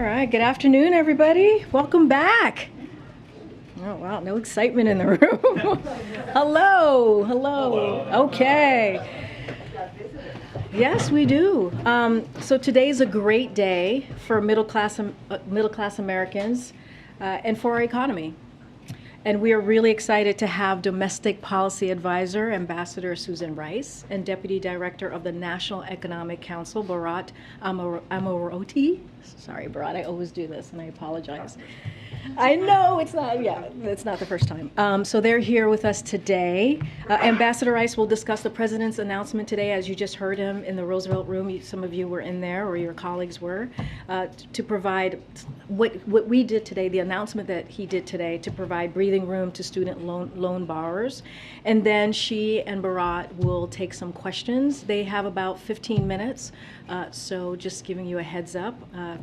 right, good afternoon, everybody. Welcome back. Oh, wow, no excitement in the room. Hello. Okay. Yes, we do. So today's a great day for middle class Americans and for our economy. And we are really excited to have Domestic Policy Advisor, Ambassador Susan Rice, and Deputy Director of the National Economic Council, Bharat Ramamurti. Sorry, Bharat, I always do this, and I apologize. I know, it's not the first time. So they're here with us today. Ambassador Rice will discuss the President's announcement today, as you just heard him in the Roosevelt Room. Some of you were in there, or your colleagues were, to provide what we did today, the announcement that he did today, to provide breathing room to student loan borrowers. And then she and Bharat will take some questions. They have about 15 minutes, so just giving you a heads up,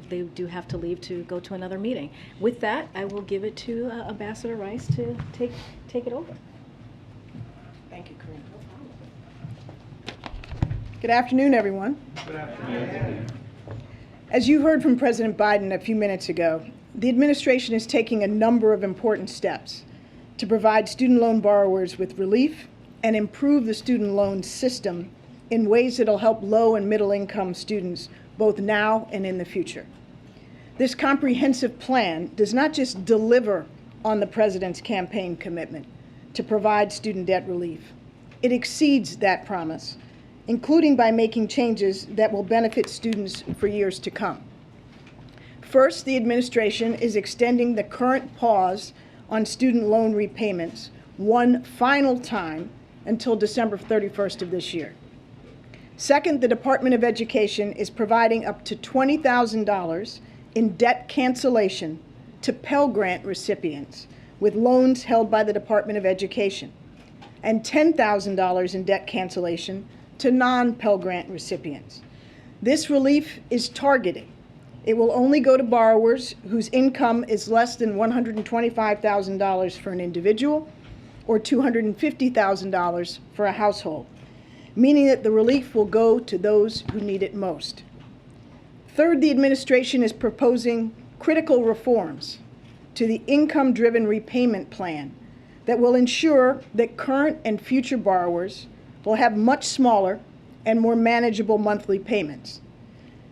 they do have to leave to go to another meeting. With that, I will give it to Ambassador Rice to take it over. Thank you, Karine. Good afternoon, everyone. Good afternoon. As you heard from President Biden a few minutes ago, the administration is taking a number of important steps to provide student loan borrowers with relief and improve the student loan system in ways that will help low and middle income students both now and in the future. This comprehensive plan does not just deliver on the President's campaign commitment to provide student debt relief. It exceeds that promise, including by making changes that will benefit students for years to come. First, the administration is extending the current pause on student loan repayments one final time until December 31st of this year. Second, the Department of Education is providing up to $20,000 in debt cancellation to Pell Grant recipients with loans held by the Department of Education, and $10,000 in debt cancellation to non-Pell Grant recipients. This relief is targeted. It will only go to borrowers whose income is less than $125,000 for an individual or $250,000 for a household, meaning that the relief will go to those who need it most. Third, the administration is proposing critical reforms to the income-driven repayment plan that will ensure that current and future borrowers will have much smaller and more manageable monthly payments.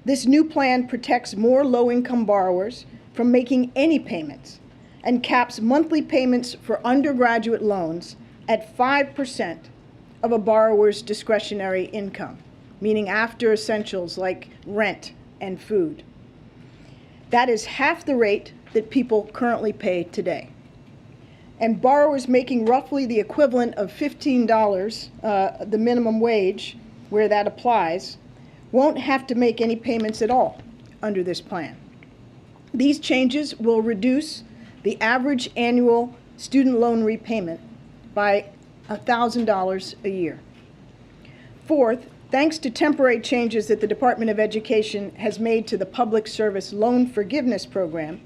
This new plan protects more low-income borrowers from making any payments and caps monthly payments for undergraduate loans at 5% of a borrower's discretionary income, meaning after essentials like rent and food. That is half the rate that people currently pay today. And borrowers making roughly the equivalent of $15, the minimum wage, where that applies, won't have to make any payments at all under this plan. These changes will reduce the average annual student loan repayment by $1,000 a year. Fourth, thanks to temporary changes that the Department of Education has made to the Public Service Loan Forgiveness Program,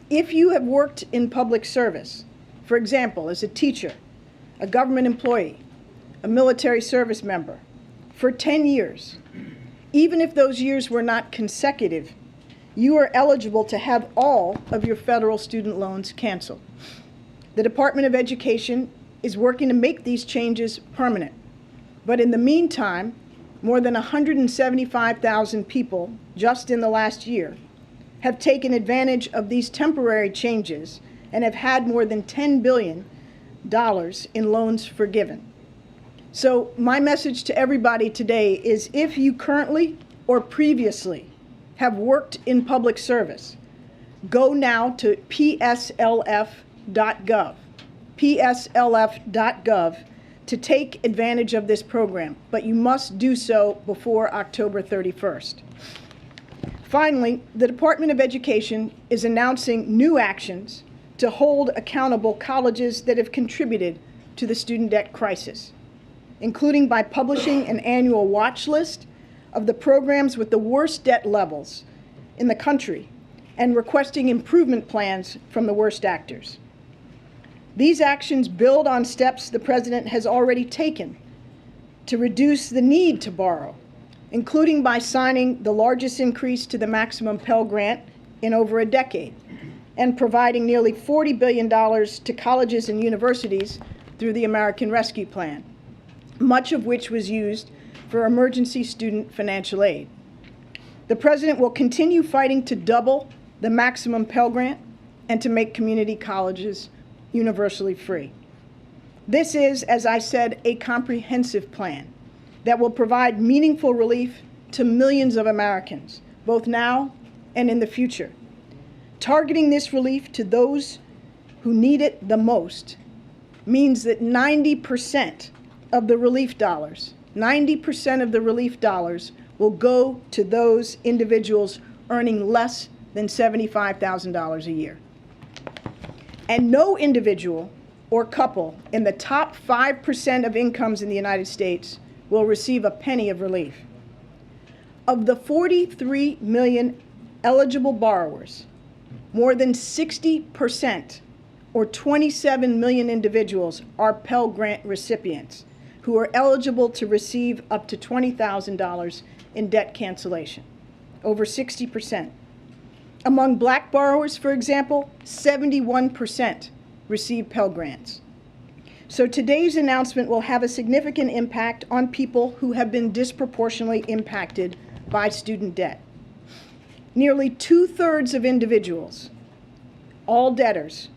if you have worked in public service, for example, as a teacher, a government employee, a military service member, for 10 years, even if those years were not consecutive, you are eligible to have all of your federal student loans canceled. The Department of Education is working to make these changes permanent. But in the meantime, more than 175,000 people just in the last year have taken advantage of these temporary changes and have had more than $10 billion in loans forgiven. So my message to everybody today is, if you currently or previously have worked in public service, go now to pslf.gov to take advantage of this program, but you must do so before October 31st. Finally, the Department of Education is announcing new actions to hold accountable colleges that have contributed to the student debt crisis, including by publishing an annual watch list of the programs with the worst debt levels in the country and requesting improvement plans from the worst actors. These actions build on steps the President has already taken to reduce the need to borrow, including by signing the largest increase to the maximum Pell Grant in over a decade, and providing nearly $40 billion to colleges and universities through the American Rescue Plan, much of which was used for emergency student financial aid. The President will continue fighting to double the maximum Pell Grant and to make community colleges universally free. This is, as I said, a comprehensive plan that will provide meaningful relief to millions of Americans, both now and in the future. Targeting this relief to those who need it the most means that 90% of the relief dollars, 90% of the relief dollars will go to those individuals earning less than $75,000 a year. And no individual or couple in the top 5% of incomes in the United States will receive a penny of relief. Of the 43 million eligible borrowers, more than 60%, or 27 million individuals, are Pell Grant recipients who are eligible to receive up to $20,000 in debt cancellation, over 60%. Among Black borrowers, for example, 71% receive Pell Grants. So today's announcement will have a significant impact on people who have been disproportionately impacted by student debt. Nearly 2/3 of individuals, all debtors,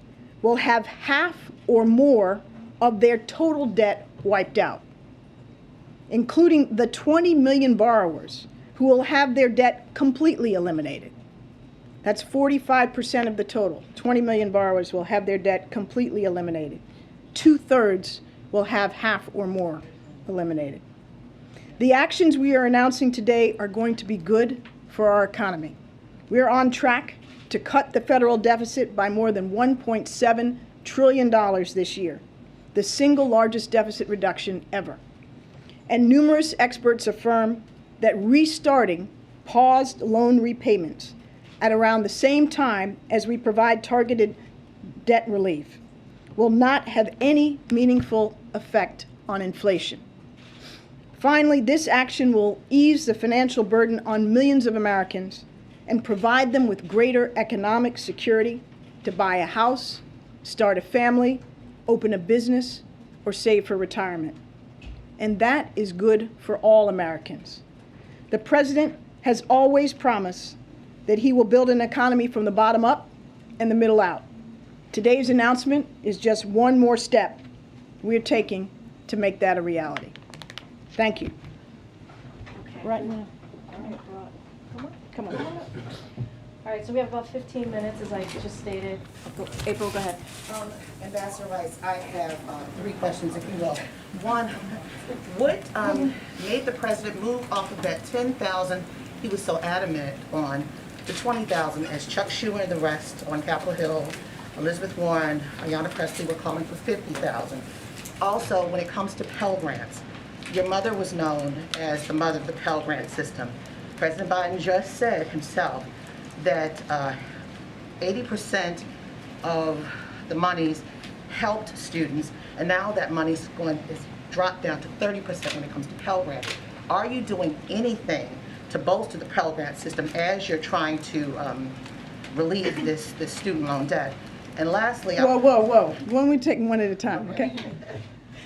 will have half or more of their total debt wiped out, including the 20 million borrowers who will have their debt completely eliminated. That's 45% of the total. 20 million borrowers will have their debt completely eliminated. 2/3 will have half or more eliminated. The actions we are announcing today are going to be good for our economy. We are on track to cut the federal deficit by more than $1.7 trillion this year, the single largest deficit reduction ever. And numerous experts affirm that restarting paused loan repayments at around the same time as we provide targeted debt relief will not have any meaningful effect on inflation. Finally, this action will ease the financial burden on millions of Americans and provide them with greater economic security to buy a house, start a family, open a business, or save for retirement. And that is good for all Americans. The President has always promised that he will build an economy from the bottom up and the middle out. Today's announcement is just one more step we're taking to make that a reality. Thank you. Okay. Right now. All right, Bharat. Come on. All right, so we have about 15 minutes, as I just stated. April, go ahead. Ambassador Rice, I have 3 questions, if you will. One, what made the president move off of that 10,000 he was so adamant on to 20,000, as Chuck Schumer and the rest on Capitol Hill, Elizabeth Warren, Ayanna Pressley were calling for 50,000. Also, when it comes to Pell Grants, your mother was known as the mother of the Pell Grant system. President Biden just said himself that 80% of the monies helped students, and now that money's is dropped down to 30% when it comes to Pell Grant. Are you doing anything to bolster the Pell Grant system as you're trying to relieve this student loan debt? And lastly, Whoa. Why don't we take one at a time, okay?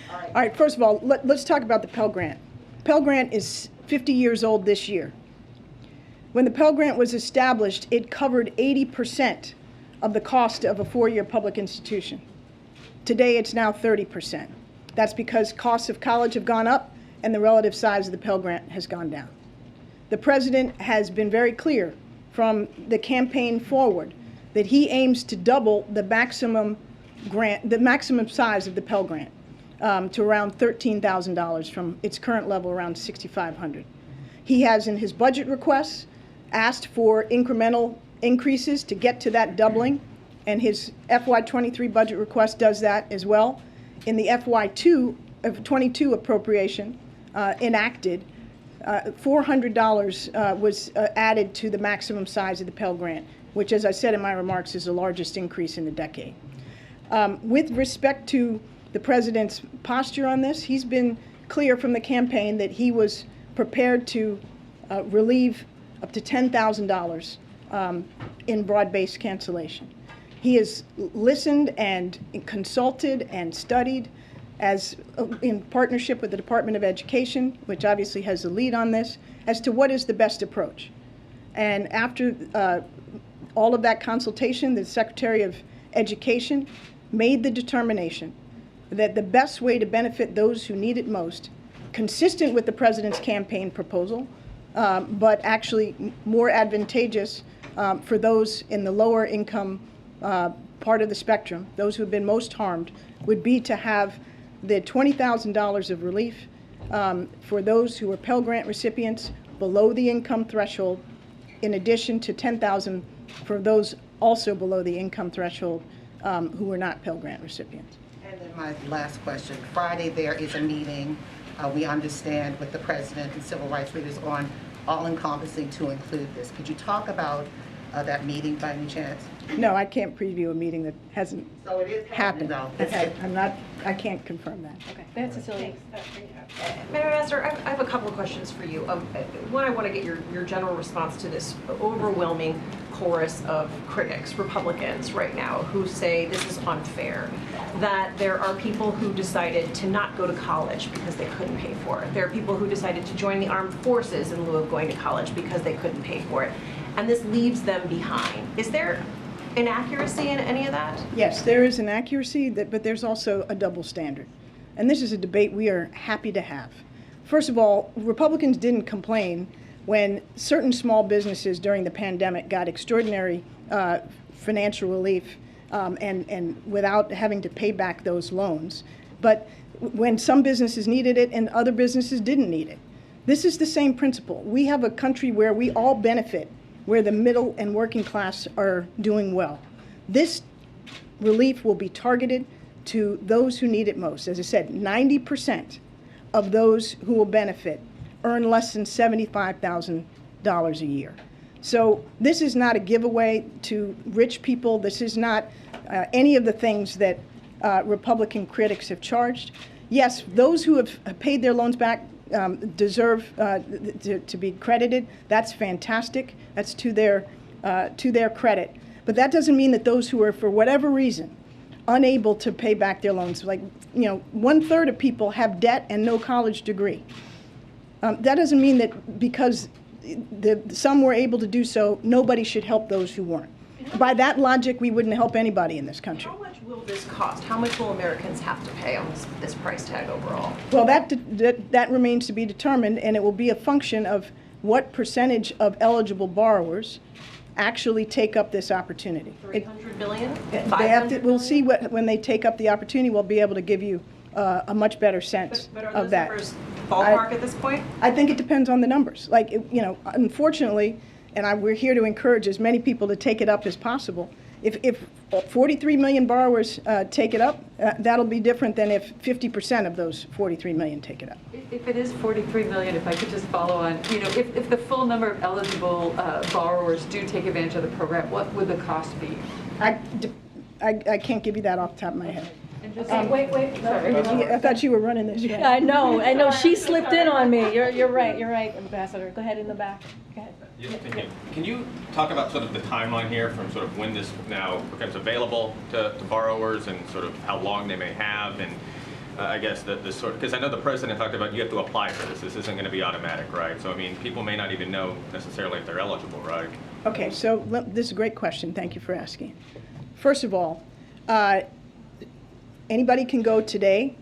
All right, first of all, let's talk about the Pell Grant. Pell Grant is 50 years old this year. When the Pell Grant was established, it covered 80% of the cost of a 4-year public institution. Today, it's now 30%. That's because costs of college have gone up and the relative size of the Pell Grant has gone down. The President has been very clear from the campaign forward that he aims to double the maximum size of the Pell Grant to around $13,000 from its current level around $6,500. He has, in his budget requests, asked for incremental increases to get to that doubling, and his FY23 budget request does that as well. In the FY22 appropriation enacted, $400 was added to the maximum size of the Pell Grant, which, as I said in my remarks, is the largest increase in the decade. With respect to the President's posture on this, he's been clear from the campaign that he was prepared to relieve up to $10,000 in broad-based cancellation. He has listened and consulted and studied as in partnership with the Department of Education, which obviously has the lead on this, as to what is the best approach. And after all of that consultation, the Secretary of Education made the determination that the best way to benefit those who need it most, consistent with the President's campaign proposal, but actually more advantageous for those in the lower income part of the spectrum, those who have been most harmed, would be to have the $20,000 of relief for those who are Pell Grant recipients below the income threshold, in addition to $10,000 for those also below the income threshold who are not Pell Grant recipients. And then my last question. Friday there is a meeting, we understand, with the President and civil rights leaders on all-encompassing to include this. Could you talk about that meeting by any chance? No, I can't preview a meeting that hasn't So it is happening, happened. though. I can't confirm that. Okay, go ahead, Cecilia. Madam Ambassador, I have a couple of questions for you. One, I want to get your general response to this overwhelming chorus of critics, Republicans right now, who say this is unfair, that there are people who decided to not go to college because they couldn't pay for it. There are people who decided to join the armed forces in lieu of going to college because they couldn't pay for it. And this leaves them behind. Is there inaccuracy in any of that? Yes, there is an accuracy, but there's also a double standard. And this is a debate we are happy to have. First of all, Republicans didn't complain when certain small businesses during the pandemic got extraordinary financial relief and without having to pay back those loans. But when some businesses needed it and other businesses didn't need it. This is the same principle. We have a country where we all benefit, where the middle and working class are doing well. This relief will be targeted to those who need it most. As I said, 90% of those who will benefit earn less than $75,000 a year. So this is not a giveaway to rich people. This is not any of the things that Republican critics have charged. Yes, those who have paid their loans back deserve to be credited. That's fantastic. That's to their credit. But that doesn't mean that those who are, for whatever reason, unable to pay back their loans, like 1/3 of people have debt and no college degree. That doesn't mean that because some were able to do so, nobody should help those who weren't. By that logic, we wouldn't help anybody in this country. How much will this cost? How much will Americans have to pay on this price tag overall? Well, that remains to be determined, and it will be a function of what percentage of eligible borrowers actually take up this opportunity. $300 billion? We'll see when they take up the opportunity. We'll be able to give you a much better sense But are of those that. numbers ballpark at this point? I think it depends on the numbers. Unfortunately, and we're here to encourage as many people to take it up as possible. If 43 million borrowers take it up, that'll be different than if 50% of those 43 million take it up. If it is 43 million, if I could just follow on, if the full number of eligible borrowers do take advantage of the program, what would the cost be? I can't give you that off the top of my head. And just, Wait. sorry. I thought you were running this. I know. She slipped in on me. You're right, Ambassador. Go ahead in the back. Go ahead. Yes, thank you. Can you talk about sort of the timeline here from sort of when this now becomes available to borrowers and sort of how long they may have, and I guess the sort, because I know the President talked about you have to apply for this. This isn't going to be automatic, right? So I mean, people may not even know necessarily if they're eligible, right? Okay, so this is a great question. Thank you for asking. First of all, anybody can go today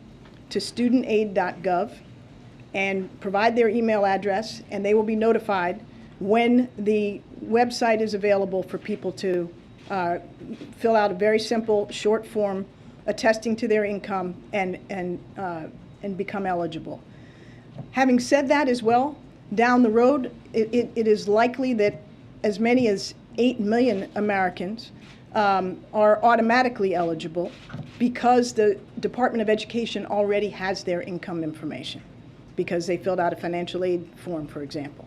to studentaid.gov and provide their email address, and they will be notified when the website is available for people to fill out a very simple, short form attesting to their income and become eligible. Having said that as well, down the road, it is likely that as many as 8 million Americans are automatically eligible because the Department of Education already has their income information because they filled out a financial aid form, for example.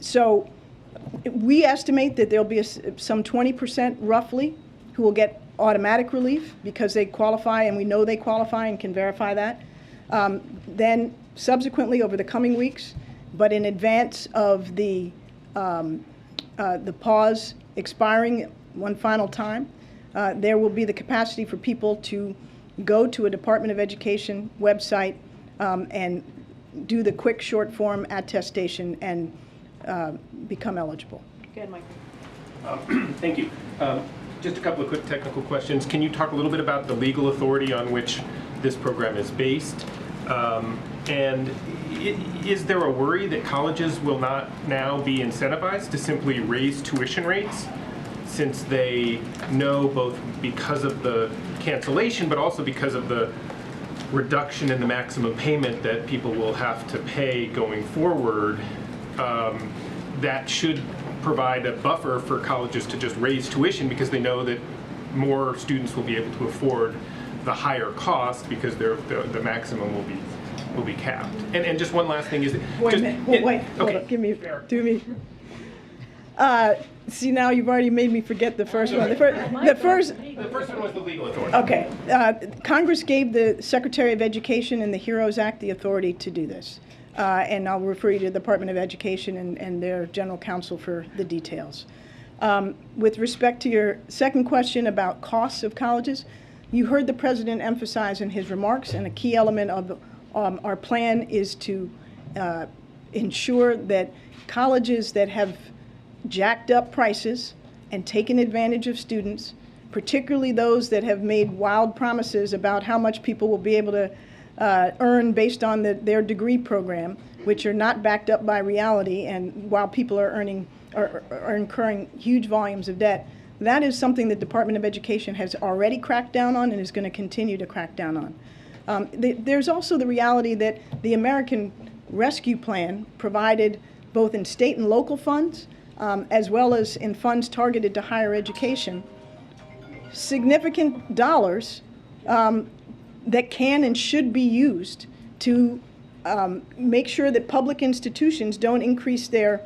So we estimate that there'll be some 20% roughly who will get automatic relief because they qualify, and we know they qualify and can verify that. Then subsequently over the coming weeks, but in advance of the the pause expiring one final time, there will be the capacity for people to go to a Department of Education website and do the quick short form attestation and become eligible. Go ahead, Mike. Thank you. Just a couple of quick technical questions. Can you talk a little bit about the legal authority on which this program is based? And is there a worry that colleges will not now be incentivized to simply raise tuition rates, since they know, both because of the cancellation but also because of the reduction in the maximum payment that people will have to pay going forward, that should provide a buffer for colleges to just raise tuition because they know that more students will be able to afford the higher cost because the maximum will be capped. And just one last thing is, Wait a minute. Wait, hold okay. up. Do me. See, now you've already made me forget the first one. The first one was the legal authority. Okay. Congress gave the Secretary of Education in the HEROES Act the authority to do this. And I'll refer you to the Department of Education and their general counsel for the details. With respect to your second question about costs of colleges, you heard the President emphasize in his remarks, and a key element of our plan is to ensure that colleges that have jacked up prices and taken advantage of students, particularly those that have made wild promises about how much people will be able to earn based on their degree program, which are not backed up by reality, and while people are incurring huge volumes of debt, that is something the Department of Education has already cracked down on and is going to continue to crack down on. There's also the reality that the American Rescue Plan provided, both in state and local funds, as well as in funds targeted to higher education, significant dollars that can and should be used to make sure that public institutions don't increase their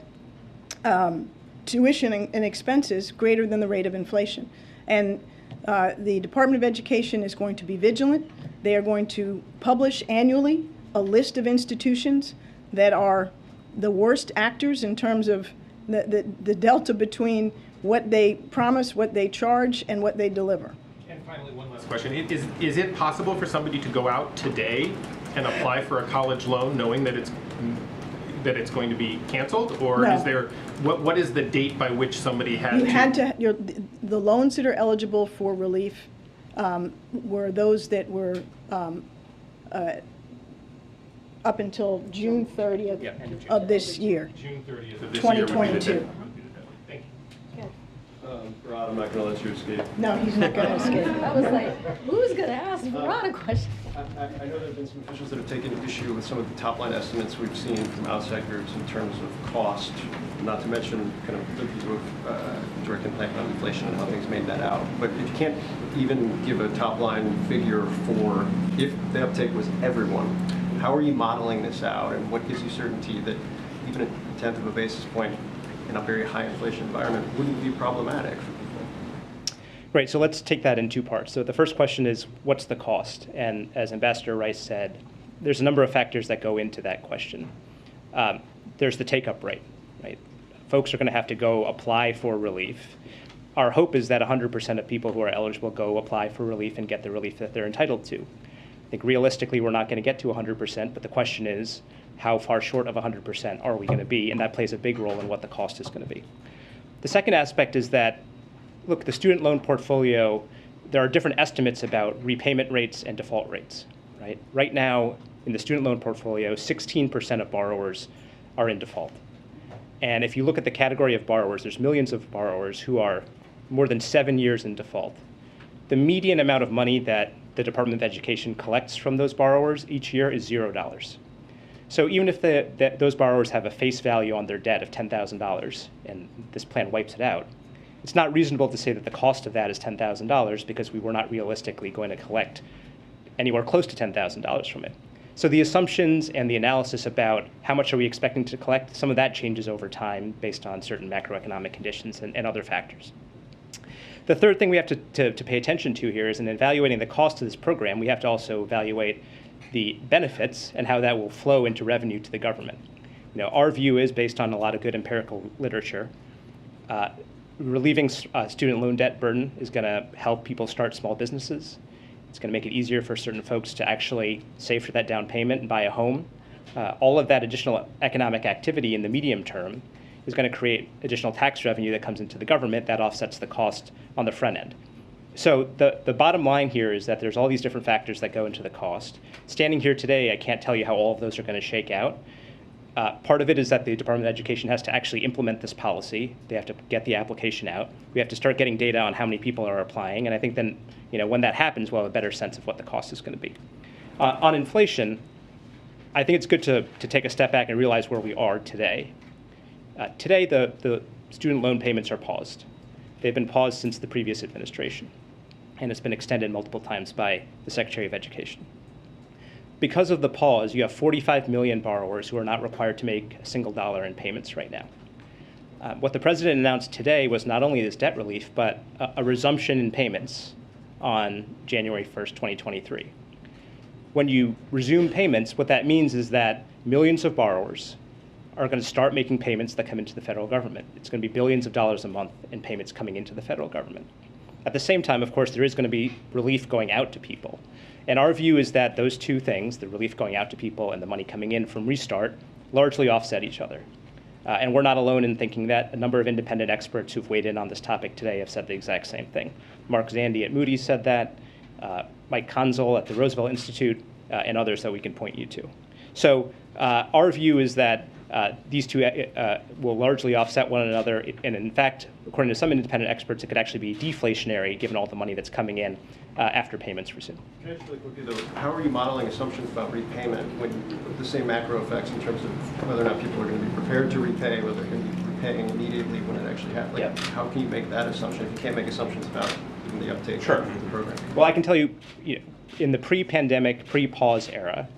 tuition and expenses greater than the rate of inflation. And the Department of Education is going to be vigilant. They are going to publish annually a list of institutions that are the worst actors in terms of the delta between what they promise, what they charge, and what they deliver. And finally, one last question. Is it possible for somebody to go out today and apply for a college loan knowing that it's going to be canceled? Or No. is there, what is the date by which somebody had The loans that are eligible for relief were those that were up until June 30th of this year. June 30th of this 2022. year. Thank you. Bharat, I'm not going to let you escape. No, he's not going to escape. I was like, who's going to ask Bharat a question? I know there have been some officials that have taken issue with some of the top-line estimates we've seen from outside groups in terms of cost, not to mention kind of the view of direct impact on inflation and how things made that out. But if you can't even give a top-line figure for if the uptake was everyone, how are you modeling this out, and what gives you certainty that even a tenth of a basis point in a very high inflation environment wouldn't be problematic for people? Right, so let's take that in two parts. So the first question is, what's the cost? And as Ambassador Rice said, there's a number of factors that go into that question. There's the take-up rate, right? Folks are going to have to go apply for relief. Our hope is that 100% of people who are eligible go apply for relief and get the relief that they're entitled to. I think realistically we're not going to get to 100%, but the question is, how far short of 100% are we going to be? And that plays a big role in what the cost is going to be. The second aspect is that, look, the student loan portfolio, there are different estimates about repayment rates and default rates, right? Right now, in the student loan portfolio, 16% of borrowers are in default. And if you look at the category of borrowers, there's millions of borrowers who are more than 7 years in default. The median amount of money that the Department of Education collects from those borrowers each year is $0. So even if those borrowers have a face value on their debt of $10,000 and this plan wipes it out, it's not reasonable to say that the cost of that is $10,000 because we were not realistically going to collect anywhere close to $10,000 from it. So the assumptions and the analysis about how much are we expecting to collect, some of that changes over time based on certain macroeconomic conditions and other factors. The third thing we have to pay attention to here is in evaluating the cost of this program, we have to also evaluate the benefits and how that will flow into revenue to the government. You know, our view is based on a lot of good empirical literature. Relieving student loan debt burden is going to help people start small businesses. It's going to make it easier for certain folks to actually save for that down payment and buy a home. All of that additional economic activity in the medium term is going to create additional tax revenue that comes into the government that offsets the cost on the front end. So the bottom line here is that there's all these different factors that go into the cost. Standing here today, I can't tell you how all of those are going to shake out. Part of it is that the Department of Education has to actually implement this policy. They have to get the application out. We have to start getting data on how many people are applying, and I think then, when that happens, we'll have a better sense of what the cost is going to be. On inflation, I think it's good to take a step back and realize where we are today. Today, the student loan payments are paused. They've been paused since the previous administration, and it's been extended multiple times by the Secretary of Education. Because of the pause, you have 45 million borrowers who are not required to make a single dollar in payments right now. What the president announced today was not only this debt relief, but a resumption in payments on January 1st, 2023. When you resume payments, what that means is that millions of borrowers are going to start making payments that come into the federal government. It's going to be billions of dollars a month in payments coming into the federal government. At the same time, of course, there is going to be relief going out to people. And our view is that those two things, the relief going out to people and the money coming in from Restart, largely offset each other. And we're not alone in thinking that. A number of independent experts who've weighed in on this topic today have said the exact same thing. Mark Zandi at Moody's said that, Mike Konzel at the Roosevelt Institute, and others that we can point you to. So our view is that these two will largely offset one another. And in fact, according to some independent experts, it could actually be deflationary given all the money that's coming in after payments resume. Can I just really quickly though, how are you modeling assumptions about repayment when the same macro effects in terms of whether or not people are going to be prepared to repay, whether they're going to be repaying immediately when it actually happens? Like, how can you make that assumption if you can't make assumptions about even the uptake of the program? Well, I can tell you, in the pre-pandemic, pre-pause era,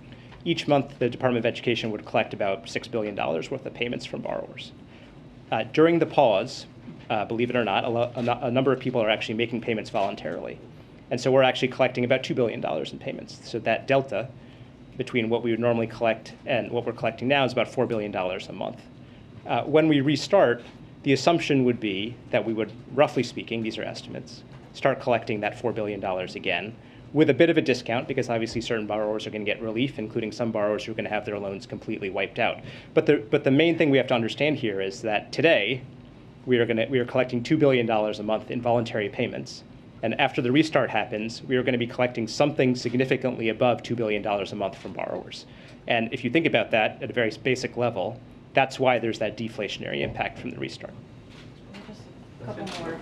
each month the Department of Education would collect about $6 billion worth of payments from borrowers. During the pause, believe it or not, a number of people are actually making payments voluntarily. And so we're actually collecting about $2 billion in payments. So that delta between what we would normally collect and what we're collecting now is about $4 billion a month. When we restart, the assumption would be that we would, roughly speaking, these are estimates, start collecting that $4 billion again, with a bit of a discount, because obviously certain borrowers are going to get relief, including some borrowers who are going to have their loans completely wiped out. But the main thing we have to understand here is that today we are collecting $2 billion a month in voluntary payments, and after the restart happens, we are going to be collecting something significantly above $2 billion a month from borrowers. And if you think about that at a very basic level, that's why there's that deflationary impact from the restart. A couple more.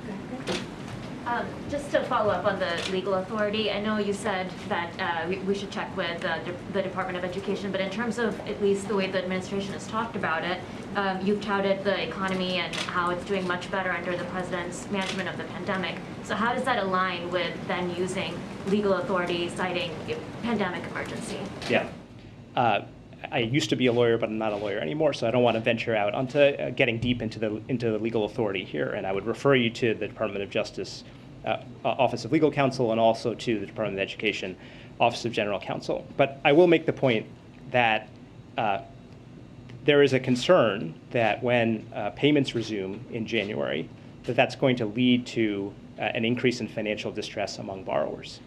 Just to follow up on the legal authority, I know you said that we should check with the Department of Education, but in terms of at least the way the administration has talked about it, you've touted the economy and how it's doing much better under the president's management of the pandemic. So how does that align with then using legal authority citing pandemic emergency? Yeah. I used to be a lawyer, but I'm not a lawyer anymore, so I don't want to venture out onto getting deep into the legal authority here. And I would refer you to the Department of Justice Office of Legal Counsel and also to the Department of Education Office of General Counsel. But I will make the point that there is a concern that when payments resume in January, that's going to lead to an increase in financial distress among borrowers.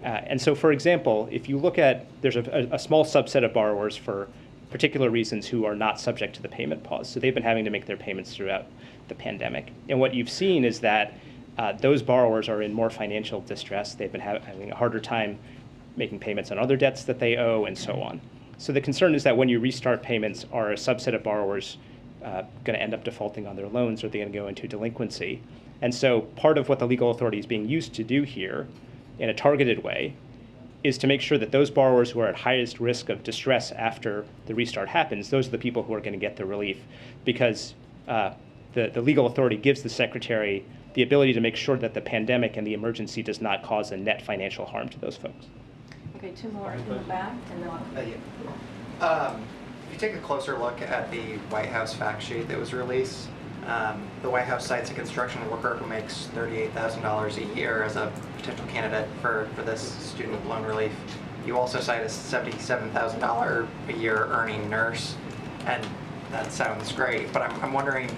And so, for example, if you look at, there's a small subset of borrowers for particular reasons who are not subject to the payment pause. So they've been having to make their payments throughout the pandemic. And what you've seen is that those borrowers are in more financial distress. They've been having a harder time making payments on other debts that they owe and so on. So the concern is that when you restart payments, are a subset of borrowers going to end up defaulting on their loans, or are they going to go into delinquency? And so part of what the legal authority is being used to do here in a targeted way is to make sure that those borrowers who are at highest risk of distress after the restart happens, those are the people who are going to get the relief, because the legal authority gives the secretary the ability to make sure that the pandemic and the emergency does not cause a net financial harm to those folks. Okay, two more in the back, and then If you take a closer look at the White House fact sheet that was released, the White House cites a construction worker who makes $38,000 a year as a potential candidate for this student loan relief. You also cite a $77,000 a year earning nurse, and that sounds great, but I'm wondering,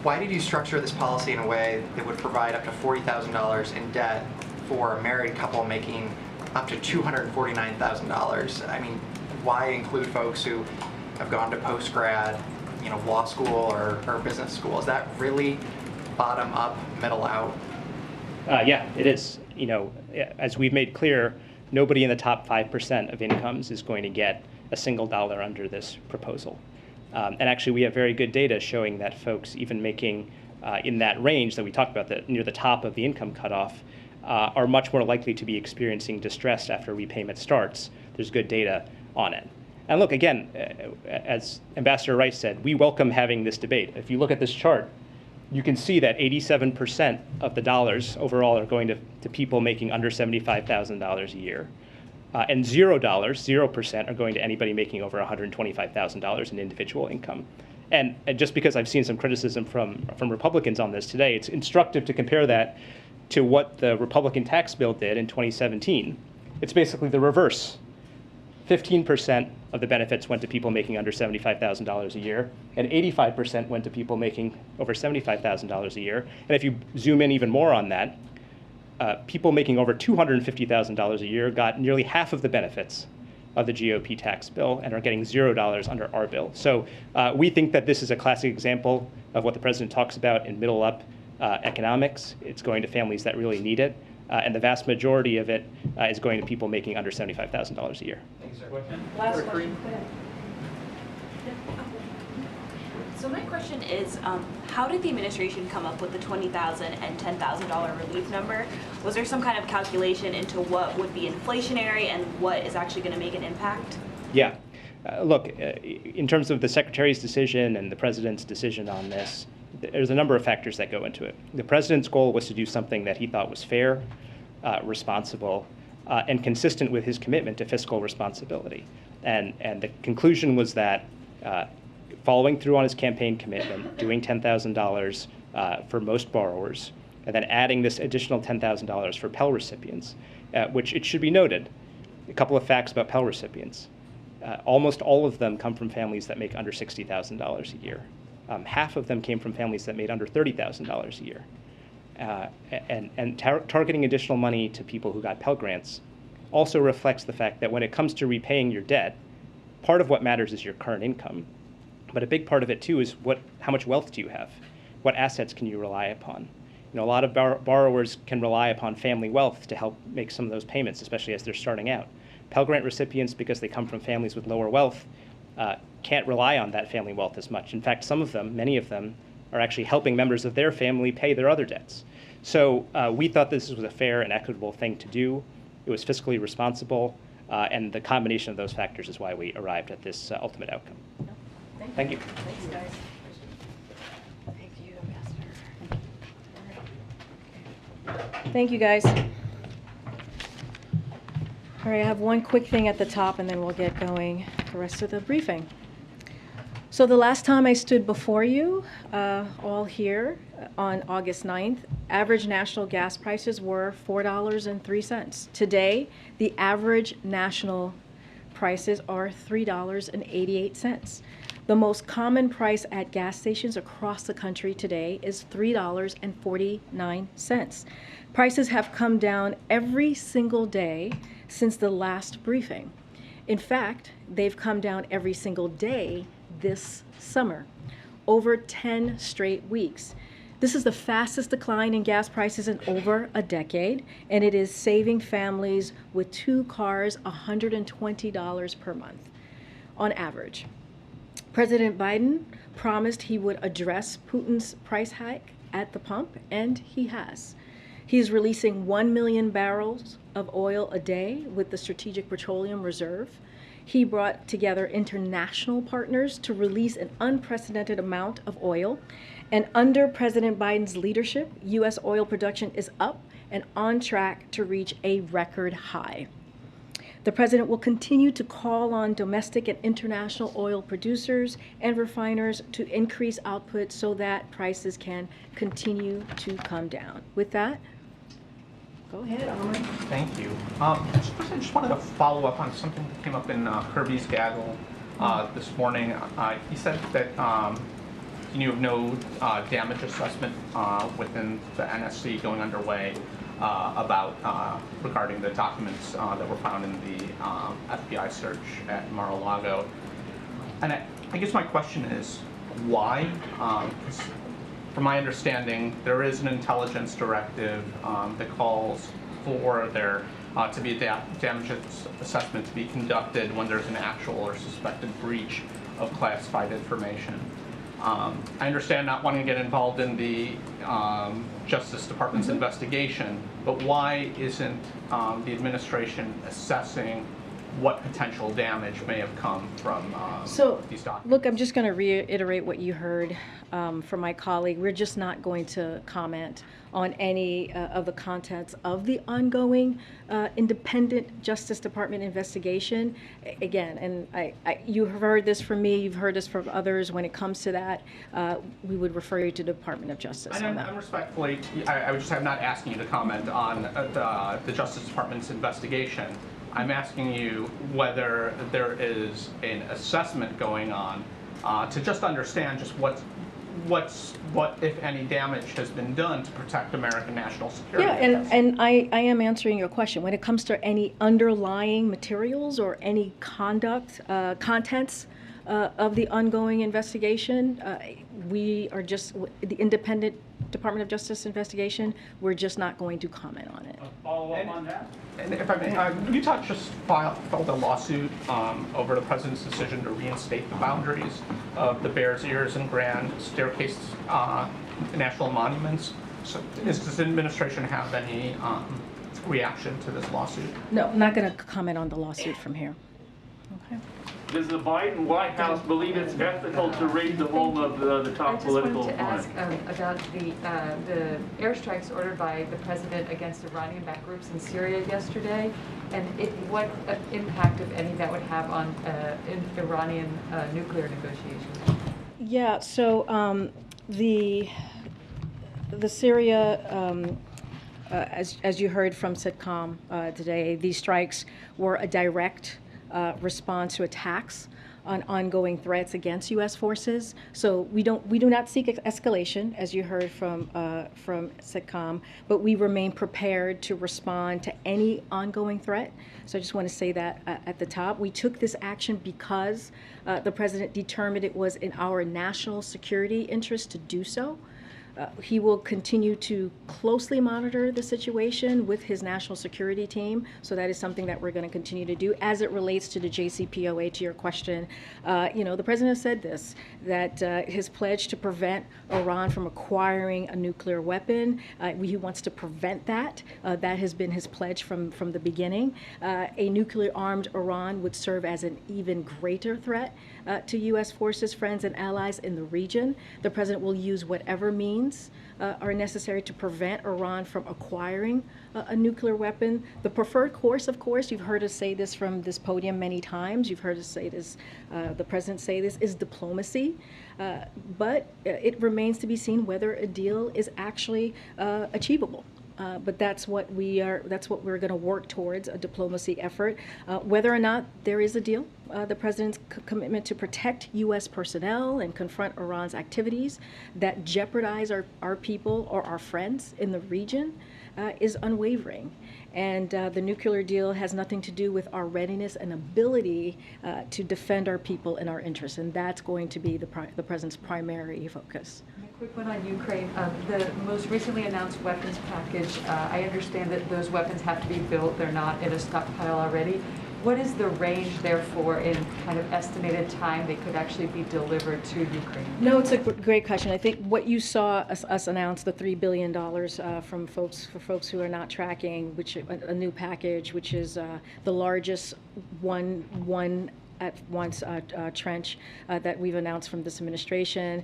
why did you structure this policy in a way that would provide up to $40,000 in debt for a married couple making up to $249,000? I mean, why include folks who have gone to post-grad, law school or business school? Is that really bottom up, middle out? Yeah, it is. As we've made clear, nobody in the top 5% of incomes is going to get a single dollar under this proposal. And actually, we have very good data showing that folks even making in that range that we talked about, near the top of the income cutoff, are much more likely to be experiencing distress after repayment starts. There's good data on it. And look, again, as Ambassador Rice said, we welcome having this debate. If you look at this chart, you can see that 87% of the dollars overall are going to people making under $75,000 a year. And $0% are going to anybody making over $125,000 in individual income. And just because I've seen some criticism from Republicans on this today, it's instructive to compare that to what the Republican tax bill did in 2017. It's basically the reverse. 15% of the benefits went to people making under $75,000 a year, and 85% went to people making over $75,000 a year. And if you zoom in even more on that, people making over $250,000 a year got nearly half of the benefits of the GOP tax bill and are getting $0 under our bill. So we think that this is a classic example of what the president talks about in middle up economics. It's going to families that really need it. And the vast majority of it is going to people making under $75,000 a year. Thanks, sir. Last question. So my question is, how did the administration come up with the $20,000 and $10,000 relief number? Was there some kind of calculation into what would be inflationary and what is actually going to make an impact? Yeah. Look, in terms of the Secretary's decision and the President's decision on this, there's a number of factors that go into it. The President's goal was to do something that he thought was fair, responsible, and consistent with his commitment to fiscal responsibility. And the conclusion was that following through on his campaign commitment, doing $10,000 for most borrowers, and then adding this additional $10,000 for Pell recipients, which it should be noted, a couple of facts about Pell recipients. Almost all of them come from families that make under $60,000 a year. Half of them came from families that made under $30,000 a year. And targeting additional money to people who got Pell Grants also reflects the fact that when it comes to repaying your debt, part of what matters is your current income. But a big part of it, too, is how much wealth do you have? What assets can you rely upon? A lot of borrowers can rely upon family wealth to help make some of those payments, especially as they're starting out. Pell Grant recipients, because they come from families with lower wealth, can't rely on that family wealth as much. In fact, many of them, are actually helping members of their family pay their other debts. So we thought this was a fair and equitable thing to do. It was fiscally responsible, and the combination of those factors is why we arrived at this ultimate outcome. Thank you. Thanks, guys. Thank you, Ambassador. Thank you, guys. All right, I have one quick thing at the top, and then we'll get going the rest of the briefing. So the last time I stood before you, all here, on August 9th, average national gas prices were $4.03. Today, the average national prices are $3.88. The most common price at gas stations across the country today is $3.49. Prices have come down every single day since the last briefing. In fact, they've come down every single day this summer, over 10 straight weeks. This is the fastest decline in gas prices in over a decade, and it is saving families with 2 cars $120 per month on average. President Biden promised he would address Putin's price hike at the pump, and he has. He's releasing 1 million barrels of oil a day with the Strategic Petroleum Reserve. He brought together international partners to release an unprecedented amount of oil. And under President Biden's leadership, U.S. oil production is up and on track to reach a record high. The president will continue to call on domestic and international oil producers and refiners to increase output so that prices can continue to come down. With that, go ahead, Amr. Thank you. I just wanted to follow up on something that came up in Kirby's gaggle this morning. He said that continue of no damage assessment within the NSC going underway about regarding the documents that were found in the FBI search at Mar-a-Lago. And I guess my question is, why? 'Cause from my understanding, there is an intelligence directive that calls for there to be a damage assessment to be conducted when there's an actual or suspected breach of classified information. I understand not wanting to get involved in the Justice Department's investigation, but why isn't the administration assessing what potential damage may have come from these documents? Look, I'm just going to reiterate what you heard from my colleague. We're just not going to comment on any of the contents of the ongoing independent Justice Department investigation. Again, and you have heard this from me, you've heard this from others. When it comes to that, we would refer you to the Department of Justice on that. I'm respectfully, I'm not asking you to comment on the Justice Department's investigation. I'm asking you whether there is an assessment going on to just understand just what, if any, damage has been done to protect American national security. Yeah, and I am answering your question. When it comes to any underlying materials or any contents of the ongoing investigation, we are just, the independent Department of Justice investigation, we're just not going to comment on it. Follow up on that? And if I may, Utah just filed a lawsuit over the president's decision to reinstate the boundaries of the Bears Ears and Grand Staircase national monuments. So does the administration have any reaction to this lawsuit? No, I'm not going to comment on the lawsuit from here. Okay. Does the Biden White House believe it's ethical to raid the home of the top political opponent? I just wanted to ask about the airstrikes ordered by the president against Iranian-backed groups in Syria yesterday, and what impact, if any, that would have on Iranian nuclear negotiations. Yeah, so the Syria, as you heard from CITCOM today, these strikes were a direct response to attacks on ongoing threats against U.S. forces. So we do not seek escalation, as you heard from CITCOM, but we remain prepared to respond to any ongoing threat. So I just want to say that at the top. We took this action because the president determined it was in our national security interest to do so. He will continue to closely monitor the situation with his national security team. So that is something that we're going to continue to do. As it relates to the JCPOA, to your question, the president has said this, that his pledge to prevent Iran from acquiring a nuclear weapon, he wants to prevent that. That has been his pledge from the beginning. A nuclear-armed Iran would serve as an even greater threat to U.S. forces, friends, and allies in the region. The president will use whatever means are necessary to prevent Iran from acquiring a nuclear weapon. The preferred course, of course, you've heard us say this from this podium many times, you've heard us say this, the president say this, is diplomacy. But it remains to be seen whether a deal is actually achievable. But that's what we're going to work towards, a diplomacy effort. Whether or not there is a deal, the president's commitment to protect U.S. personnel and confront Iran's activities that jeopardize our people or our friends in the region is unwavering. And the nuclear deal has nothing to do with our readiness and ability to defend our people and our interests. And that's going to be the president's primary focus. A quick one on Ukraine. The most recently announced weapons package, I understand that those weapons have to be built. They're not in a stockpile already. What is the range, therefore, in kind of estimated time they could actually be delivered to Ukraine? No, it's a great question. I think what you saw us announce, the $3 billion for folks who are not tracking, which a new package, which is the largest one at once trench that we've announced from this administration.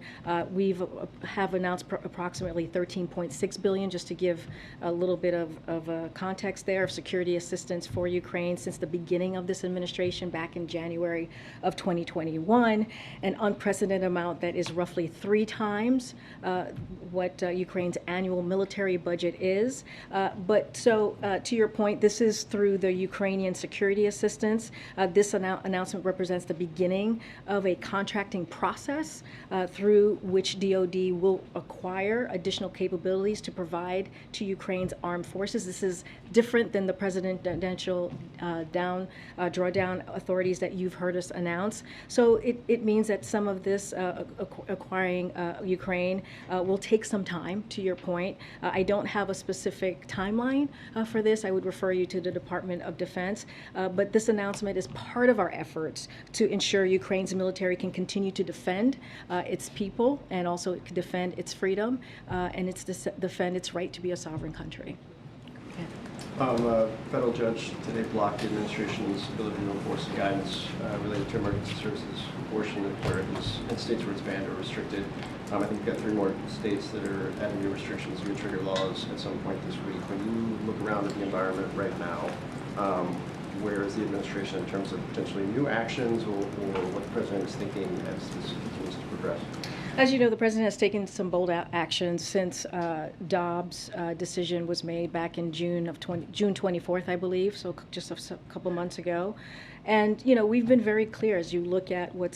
We have announced approximately $13.6 billion, just to give a little bit of context there, of security assistance for Ukraine since the beginning of this administration back in January of 2021, an unprecedented amount that is roughly 3 times what Ukraine's annual military budget is. But so to your point, this is through the Ukrainian security assistance. This announcement represents the beginning of a contracting process through which DoD will acquire additional capabilities to provide to Ukraine's armed forces. This is different than the presidential drawdown authorities that you've heard us announce. So it means that some of this acquiring Ukraine will take some time, to your point. I don't have a specific timeline for this. I would refer you to the Department of Defense. But this announcement is part of our efforts to ensure Ukraine's military can continue to defend its people and also defend its freedom and defend its right to be a sovereign country. A federal judge today blocked the administration's ability to enforce the guidance related to emergency services, abortion, in states where it's banned or restricted. I think you've got 3 more states that are adding new restrictions, new trigger laws at some point this week. When you look around at the environment right now, where is the administration in terms of potentially new actions or what the president is thinking as this continues to progress? As you know, the president has taken some bold actions since Dobbs' decision was made back in June 24th, I believe, so just a couple months ago. And you know, we've been very clear as you look at what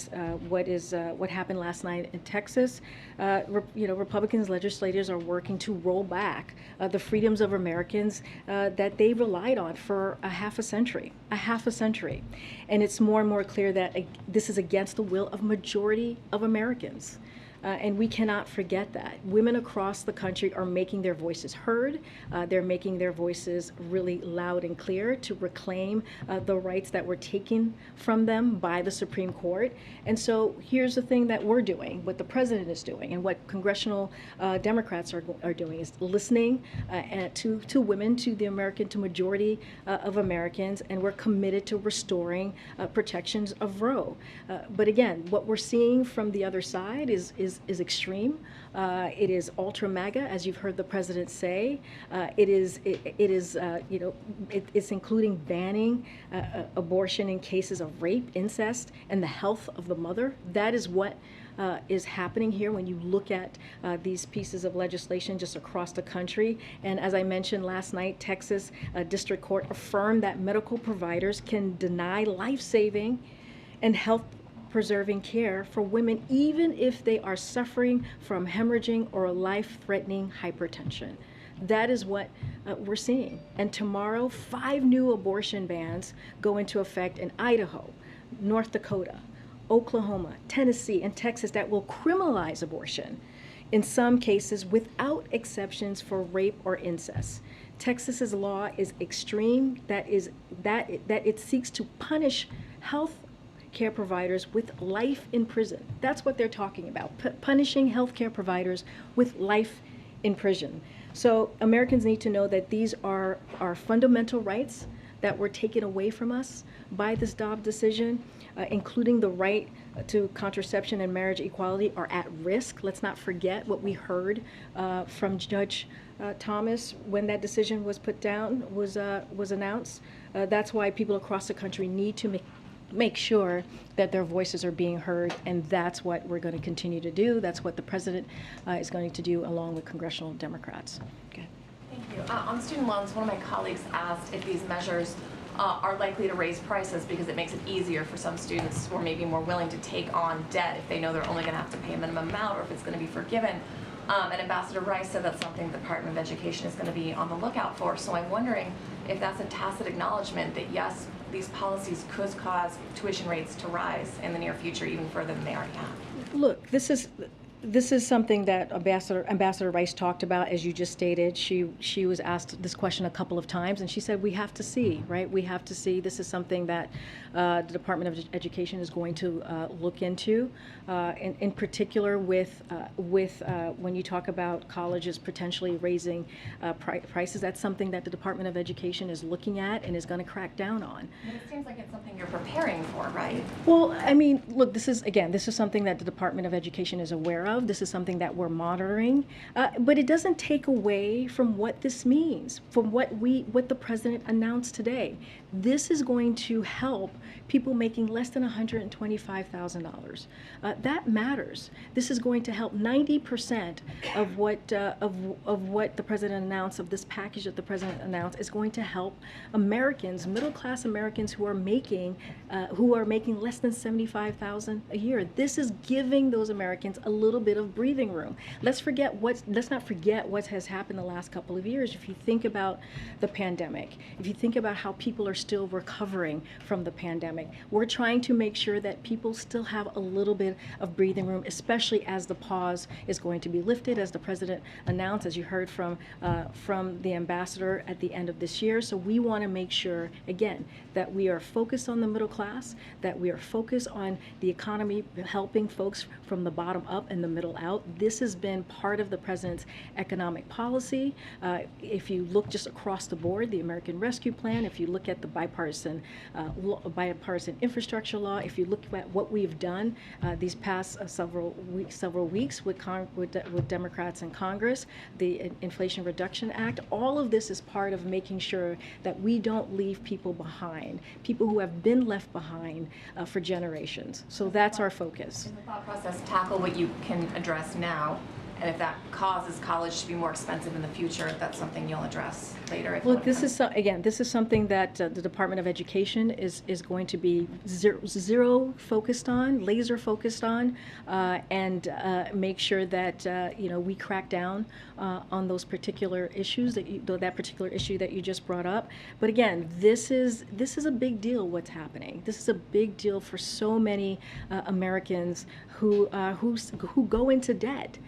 happened last night in Texas. Republican legislators are working to roll back the freedoms of Americans that they relied on for a half a century, and it's more and more clear that this is against the will of majority of Americans. And we cannot forget that. Women across the country are making their voices heard. They're making their voices really loud and clear to reclaim the rights that were taken from them by the Supreme Court. And so here's the thing that we're doing, what the president is doing, and what congressional Democrats are doing is listening to women, to the majority of Americans, and we're committed to restoring protections of Roe. But again, what we're seeing from the other side is extreme. It is ultra MAGA, as you've heard the president say. It's including banning abortion in cases of rape, incest, and the health of the mother. That is what is happening here when you look at these pieces of legislation just across the country. And as I mentioned last night, Texas District Court affirmed that medical providers can deny life-saving and health-preserving care for women even if they are suffering from hemorrhaging or life-threatening hypertension. That is what we're seeing. And tomorrow, 5 new abortion bans go into effect in Idaho, North Dakota, Oklahoma, Tennessee, and Texas that will criminalize abortion, in some cases without exceptions for rape or incest. Texas's law is extreme, that it seeks to punish health care providers with life in prison. That's what they're talking about, punishing healthcare providers with life in prison. So Americans need to know that these are our fundamental rights that were taken away from us by this Dobbs decision, including the right to contraception and marriage equality, are at risk. Let's not forget what we heard from Judge Thomas when that decision was put down, was announced. That's why people across the country need to make sure that their voices are being heard, and that's what we're going to continue to do. That's what the president is going to do along with congressional Democrats. Okay. Thank you. On student loans, one of my colleagues asked if these measures are likely to raise prices because it makes it easier for some students who are maybe more willing to take on debt if they know they're only going to have to pay a minimum amount or if it's going to be forgiven. And Ambassador Rice said that's something the Department of Education is going to be on the lookout for. So I'm wondering if that's a tacit acknowledgement that yes, these policies could cause tuition rates to rise in the near future even further than they already have. Look, this is something that Ambassador Rice talked about, as you just stated. She was asked this question a couple of times, and she said, we have to see, right? We have to see. This is something that the Department of Education is going to look into, in particular with when you talk about colleges potentially raising prices. That's something that the Department of Education is looking at and is going to crack down on. But it seems like it's something you're preparing for, right? Well, I mean, look, this is something that the Department of Education is aware of. of. This is something that we're monitoring, but it doesn't take away from what this means, from what the president announced today. This is going to help people making less than $125,000. That matters. This is going to help 90% of what the president announced, of this package that the president announced, is going to help Americans, middle-class Americans who are making less than $75,000 a year. This is giving those Americans a little bit of breathing room. Let's not forget what has happened the last couple of years. If you think about the pandemic, if you think about how people are still recovering from the pandemic, we're trying to make sure that people still have a little bit of breathing room, especially as the pause is going to be lifted, as the president announced, as you heard from the ambassador at the end of this year. So we want to make sure, again, that we are focused on the middle class, that we are focused on the economy, helping folks from the bottom up and the middle out. This has been part of the president's economic policy. If you look just across the board, the American Rescue Plan, if you look at the bipartisan infrastructure law, if you look at what we've done these past several weeks with Democrats in Congress, the Inflation Reduction Act, all of this is part of making sure that we don't leave people behind, people who have been left behind for generations. So that's our focus. In the thought process, tackle what you can address now, and if that causes college to be more expensive in the future, that's something you'll address later. Look, this is something that the Department of Education is going to be zero focused on, laser focused on, and make sure that we crack down on those particular issues that particular issue that you just brought up. But again, this is a big deal. What's happening? This is a big deal for so many Americans who go into debt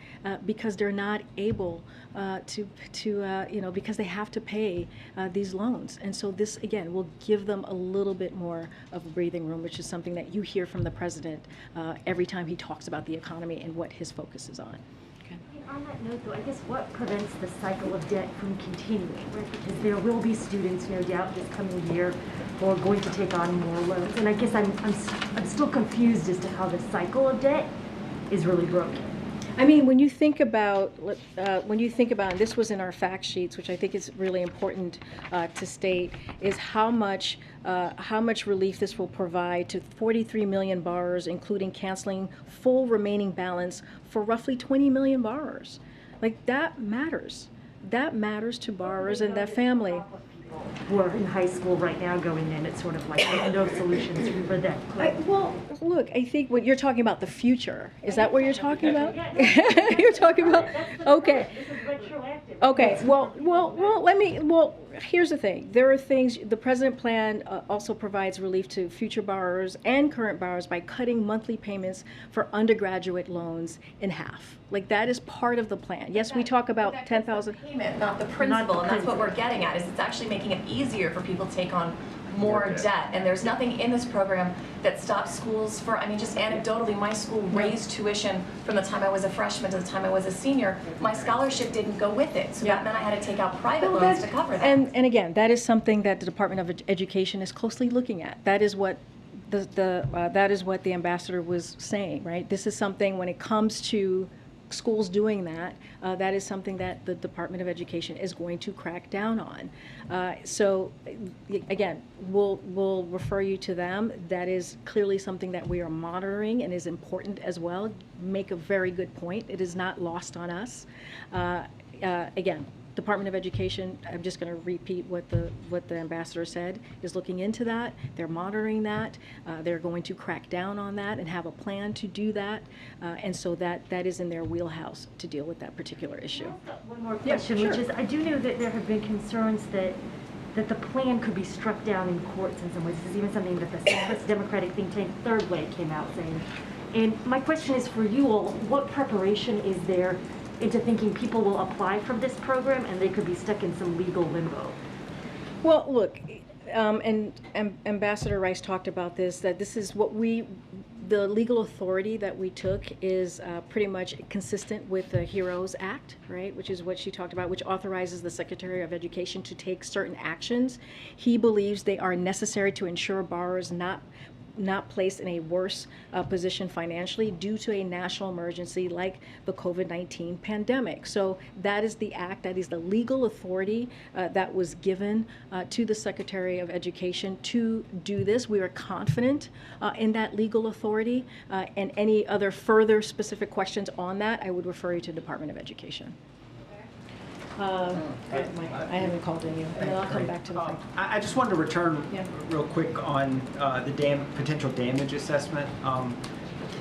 because they're not able because they have to pay these loans. And so this, again, will give them a little bit more of a breathing room, which is something that you hear from the president every time he talks about the economy and what his focus is on. On that note, though, I guess what prevents the cycle of debt from continuing, right? Because there will be students, no doubt, this coming year who are going to take on more loans. And I guess I'm still confused as to how the cycle of debt is really broken. I mean, when you think about, and this was in our fact sheets, which I think is really important to state, is how much relief this will provide to 43 million borrowers, including canceling full remaining balance for roughly 20 million borrowers. Like, that matters. That matters to borrowers and their family. Who are in high school right now going in, it's sort of like no solutions for them. Well, look, I think what you're talking about, the future. Is that what you're talking about? You're talking about, okay. Okay, well, here's the thing. There are things, the president plan also provides relief to future borrowers and current borrowers by cutting monthly payments for undergraduate loans in half. Like, that is part of the plan. Yes, we talk about 10,000. Payment, not the principal, and that's what we're getting at, is it's actually making it easier for people to take on more debt. And there's nothing in this program that stops schools for, I mean, just anecdotally, my school raised tuition from the time I was a freshman to the time I was a senior. My scholarship didn't go with it, so that meant I had to take out private loans to cover that. And again, that is something that the Department of Education is closely looking at. That is what that is what the ambassador was saying, right? This is something, when it comes to schools doing that, that is something that the Department of Education is going to crack down on. So again, we'll refer you to them. That is clearly something that we are monitoring and is important as well. Make a very good point. It is not lost on us. Again, Department of Education, I'm just going to repeat what the ambassador said, is looking into that. They're monitoring that. They're going to crack down on that and have a plan to do that. And so that is in their wheelhouse to deal with that particular issue. One more question, which is, I do know that there have been concerns that the plan could be struck down in courts in some ways. This is even something that the centrist Democratic think tank Third Way came out saying. And my question is for you all, what preparation is there into thinking people will apply for this program and they could be stuck in some legal limbo? Well, look, and Ambassador Rice talked about this, that this is what the legal authority that we took is pretty much consistent with the HEROES Act, right, which is what she talked about, which authorizes the Secretary of Education to take certain actions. He believes they are necessary to ensure borrowers not placed in a worse position financially due to a national emergency like the COVID-19 pandemic. So that is the act, that is the legal authority that was given to the Secretary of Education to do this. We are confident in that legal authority, and any other further specific questions on that, I would refer you to the Department of Education. I haven't called on you, and then I'll come back to the front. I just wanted to return real quick on the potential damage assessment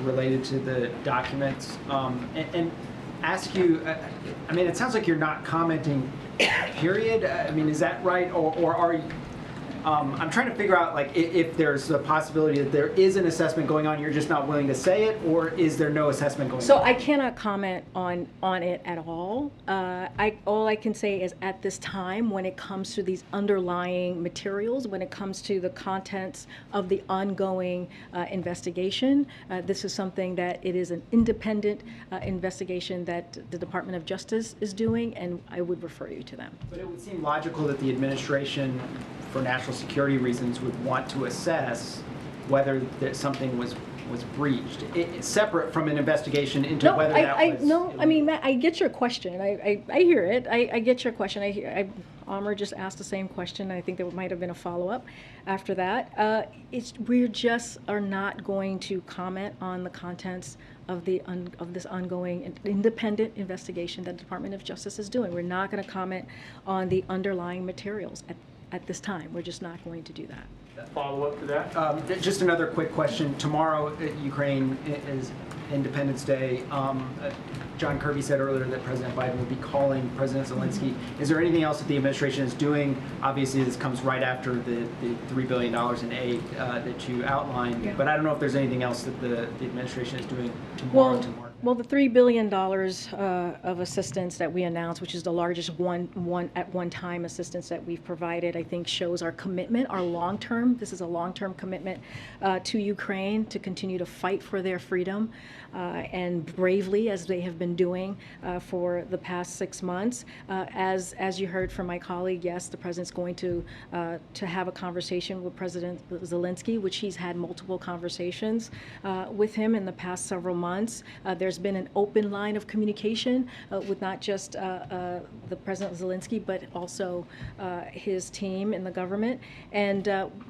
related to the documents, and ask you, I mean, it sounds like you're not commenting, period. I mean, is that right, or are you? I'm trying to figure out, like, if there's a possibility that there is an assessment going on, you're just not willing to say it, or is there no assessment going on? So I cannot comment on it at all. All I can say is at this time, when it comes to these underlying materials, when it comes to the contents of the ongoing investigation, this is something that it is an independent investigation that the Department of Justice is doing, and I would refer you to them. But it would seem logical that the administration, for national security reasons, would want to assess whether that something was breached, separate from an investigation into whether that was... No, I mean, Matt, I get your question. I hear it. I get your question. Amr just asked the same question. I think there might have been a follow-up after that. We just are not going to comment on the contents of this ongoing independent investigation that the Department of Justice is doing. We're not going to comment on the underlying materials at this time. We're just not going to do that. Follow up to that? Just another quick question. Tomorrow, Ukraine is Independence Day. John Kirby said earlier that President Biden will be calling President Zelensky. Is there anything else that the administration is doing? Obviously, this comes right after the $3 billion in aid that you outlined, but I don't know if there's anything else that the administration is doing tomorrow. Well, the $3 billion of assistance that we announced, which is the largest one-time assistance that we've provided, I think shows our commitment, our long-term. This is a long-term commitment to Ukraine to continue to fight for their freedom and bravely, as they have been doing for the past 6 months. As you heard from my colleague, yes, the president's going to have a conversation with President Zelensky, which he's had multiple conversations with him in the past several months. There's been an open line of communication with not just the President Zelensky, but also his team in the government. And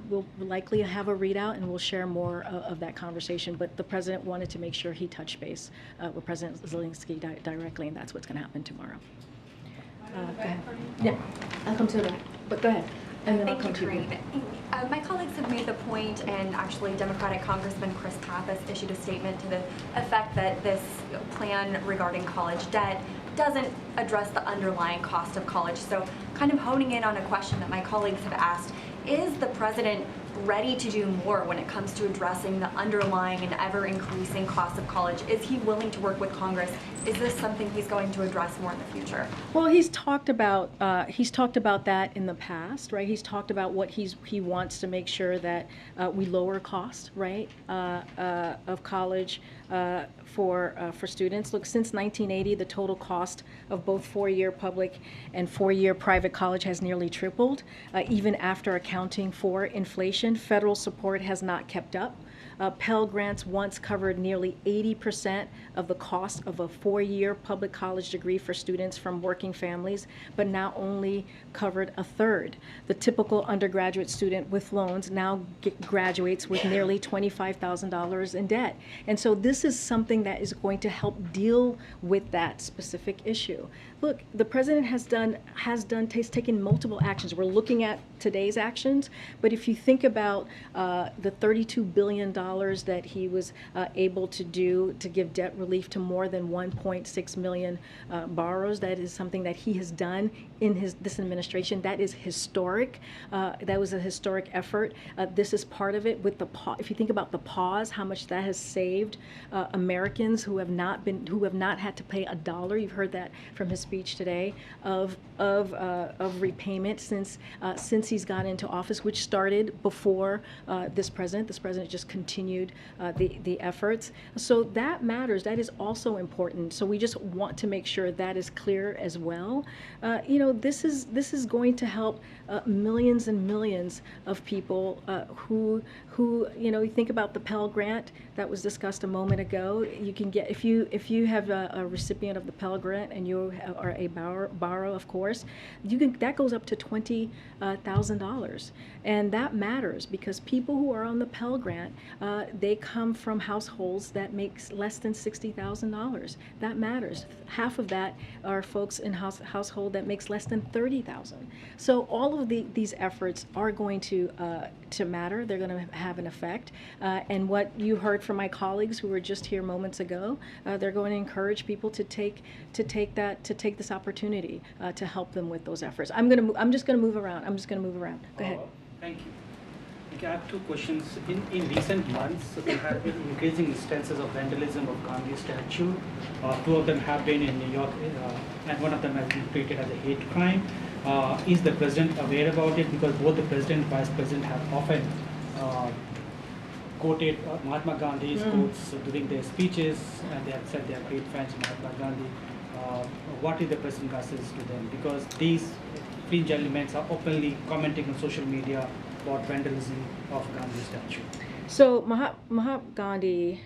we'll likely have a readout, and we'll share more of that conversation. But the president wanted to make sure he touched base with President Zelensky directly, and that's what's going to happen tomorrow. Go ahead. Yeah, I'll come to that. But go ahead. And then I'll come to you. My colleagues have made the point, and actually Democratic Congressman Chris Pappas issued a statement to the effect that this plan regarding college debt doesn't address the underlying cost of college. So kind of honing in on a question that my colleagues have asked, is the president ready to do more when it comes to addressing the underlying and ever-increasing cost of college? Is he willing to work with Congress? Is this something he's going to address more in the future? Well, he's talked about that in the past, right? He's talked about what he wants to make sure that we lower cost, right, of college for students. Look, since 1980, the total cost of both four-year public and four-year private college has nearly tripled, even after accounting for inflation. Federal support has not kept up. Pell Grants once covered nearly 80% of the cost of a four-year public college degree for students from working families, but now only covered a third. The typical undergraduate student with loans now graduates with nearly $25,000 in debt. And so this is something that is going to help deal with that specific issue. Look, the president has taken multiple actions. We're looking at today's actions, but if you think about the $32 billion that he was able to do to give debt relief to more than 1.6 million borrowers, that is something that he has done in this administration. That is historic. That was a historic effort. This is part of it. With the if you think about the pause, how much that has saved Americans who have not had to pay a dollar. You've heard that from his speech today of repayment since he's got into office, which started before this president. This president just continued continued the efforts. So that matters. That is also important. So we just want to make sure that is clear as well. This is going to help millions and millions of people who you think about the Pell Grant that was discussed a moment ago. You can get, if you have a recipient of the Pell Grant and you are a borrower, of course, that goes up to $20,000, and that matters because people who are on the Pell Grant, they come from households that makes less than $60,000. That matters. Half of that are folks in household that makes less than $30,000. So all of these efforts are going to matter. They're going to have an effect. And what you heard from my colleagues who were just here moments ago, they're going to encourage people to take this opportunity to help them with those efforts. I'm just going to move around. Go ahead. Thank you. Okay, I have two questions. In recent months, there have been increasing instances of vandalism of Gandhi statue. Two of them have been in New York, and one of them has been treated as a hate crime. Is the president aware about it? Because both the president and vice president have often quoted Mahatma Gandhi's quotes during their speeches, and they have said they are great fans of Mahatma Gandhi. What is the president's message to them? Because these fringe elements are openly commenting on social media about vandalism of Gandhi statue. So Mahatma Gandhi,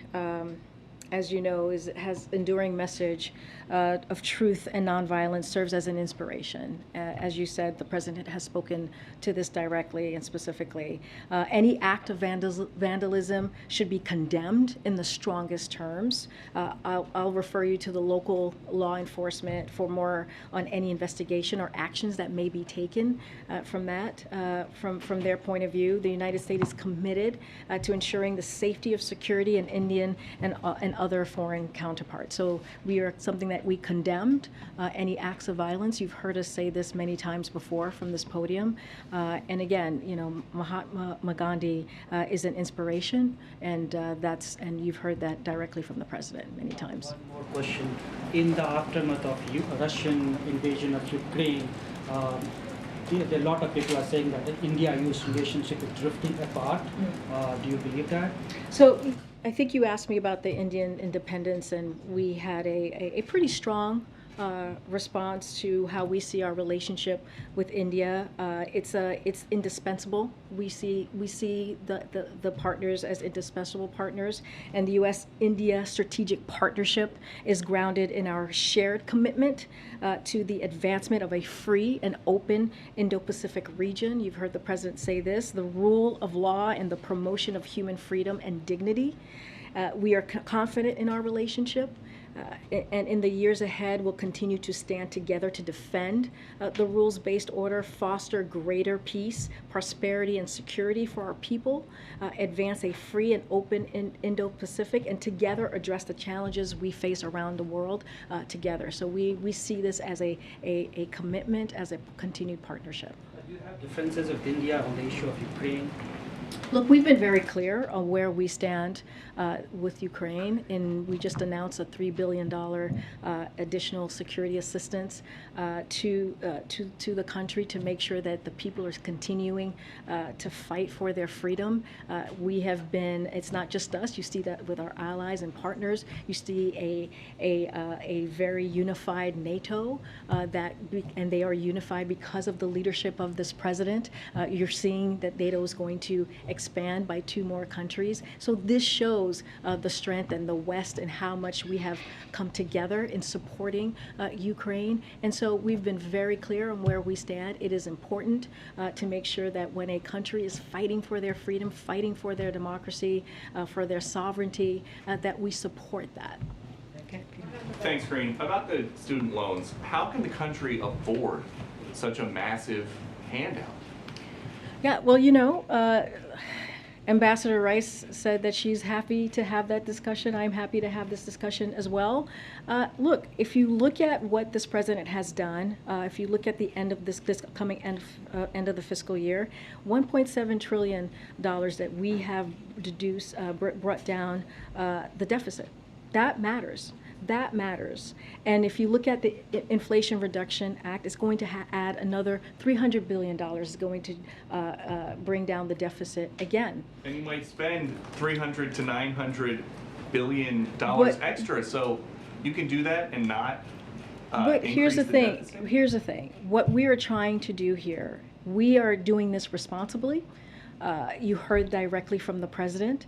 as you know, has enduring message of truth and nonviolence, serves as an inspiration. As you said, the president has spoken to this directly and specifically. Any act of vandalism should be condemned in the strongest terms. I'll refer you to the local law enforcement for more on any investigation or actions that may be taken from their point of view. The United States is committed to ensuring the safety of security in Indian and other foreign counterparts. So we are something that we condemned any acts of violence. You've heard us say this many times before from this podium. And again, Mahatma Gandhi is an inspiration, and you've heard that directly from the president many times. One more question. In the aftermath of Russian invasion of Ukraine, a lot of people are saying that the India-US relationship is drifting apart. Do you believe that? So I think you asked me about the Indian independence, and we had a pretty strong response to how we see our relationship with India. It's indispensable. We see the partners as indispensable partners, and the U.S.-India strategic partnership is grounded in our shared commitment to the advancement of a free and open Indo-Pacific region. You've heard the president say this: the rule of law and the promotion of human freedom and dignity. We are confident in our relationship. And in the years ahead, we'll continue to stand together to defend the rules-based order, foster greater peace, prosperity, and security for our people, advance a free and open Indo-Pacific, and together address the challenges we face around the world together. So we see this as a commitment, as a continued partnership. Do you have differences with India on the issue of Ukraine? Look, we've been very clear on where we stand with Ukraine, and we just announced a $3 billion additional security assistance to the country to make sure that the people are continuing to fight for their freedom. We have been, it's not just us, you see that with our allies and partners. You see a very unified NATO, and they are unified because of the leadership of this president. You're seeing that NATO is going to expand by 2 more countries. So this shows the strength in the West and how much we have come together in supporting Ukraine. And so we've been very clear on where we stand. It is important to make sure that when a country is fighting for their freedom, fighting for their democracy, for their sovereignty, that we support that. Okay. Thanks, Karine. About the student loans, how can the country afford such a massive handout? Yeah, well, Ambassador Rice said that she's happy to have that discussion. I'm happy to have this discussion as well. Look, if you look at what this president has done, if you look at the end of this coming end of the fiscal year, $1.7 trillion that we have brought down the deficit. That matters. That matters. And if you look at the Inflation Reduction Act, it's going to add another $300 billion. It's going to bring down the deficit again. And you might spend $300 to $900 billion extra. So you can do that and not But here's the thing. deficit? Here's the thing. What we are trying to do here, we are doing this responsibly. You heard directly from the president.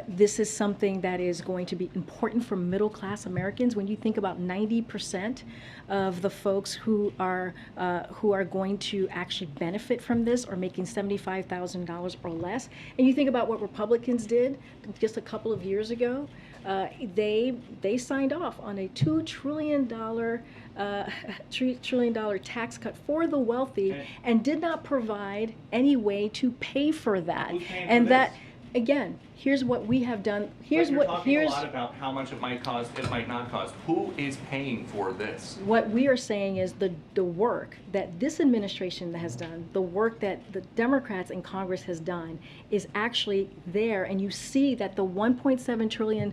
This is something that is going to be important for middle-class Americans. When you think about 90% of the folks who are going to actually benefit from this are making $75,000 or less, and you think about what Republicans did just a couple of years ago, they signed off on a $2 trillion tax cut for the wealthy and did not provide any way to pay for that. Who's paying And for that, this? again, here's what we have done. Here's But you're talking a lot here's about how much it might cost, it might not cost. Who is paying for this? what we are saying is the work that this administration has done, the work that the Democrats in Congress has done, is actually there, and you see that the 1.7 trillion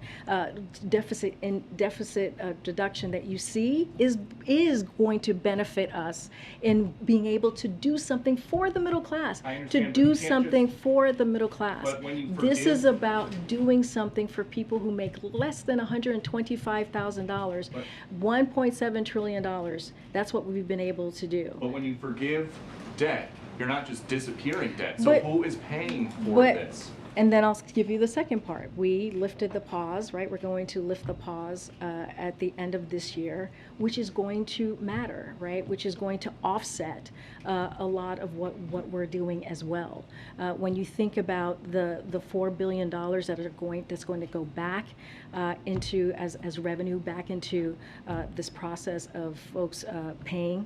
deficit deduction that you see is going to benefit us in being able to do something for the middle class, I understand, to but do you can't something just- for the middle class. But when you This forgive- is about doing something for people who make less than $125,000. But- $1.7 trillion. That's what we've been able to do. But when you forgive debt, you're not just disappearing debt. So But- who is paying for but- this? And then I'll give you the second part. We lifted the pause, right? We're going to lift the pause at the end of this year, which is going to matter, right? Which is going to offset a lot of what we're doing as well. When you think about the $4 billion that's going to go back into as revenue back into this process of folks paying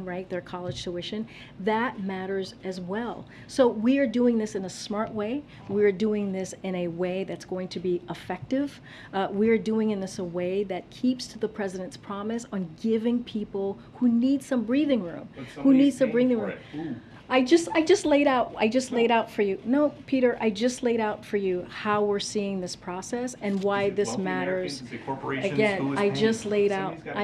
right their college tuition, that matters as well. So we are doing this in a smart way. We're doing this in a way that's going to be effective. We're doing in this a way that keeps to the president's promise on giving people who need some breathing room, who need some breathing room. I just laid out for you. No, Peter, I just laid out for you how we're seeing this process and why this wealthy matters. Americans? Is it corporations? Who Again, is I paying? just laid out. Somebody's gotta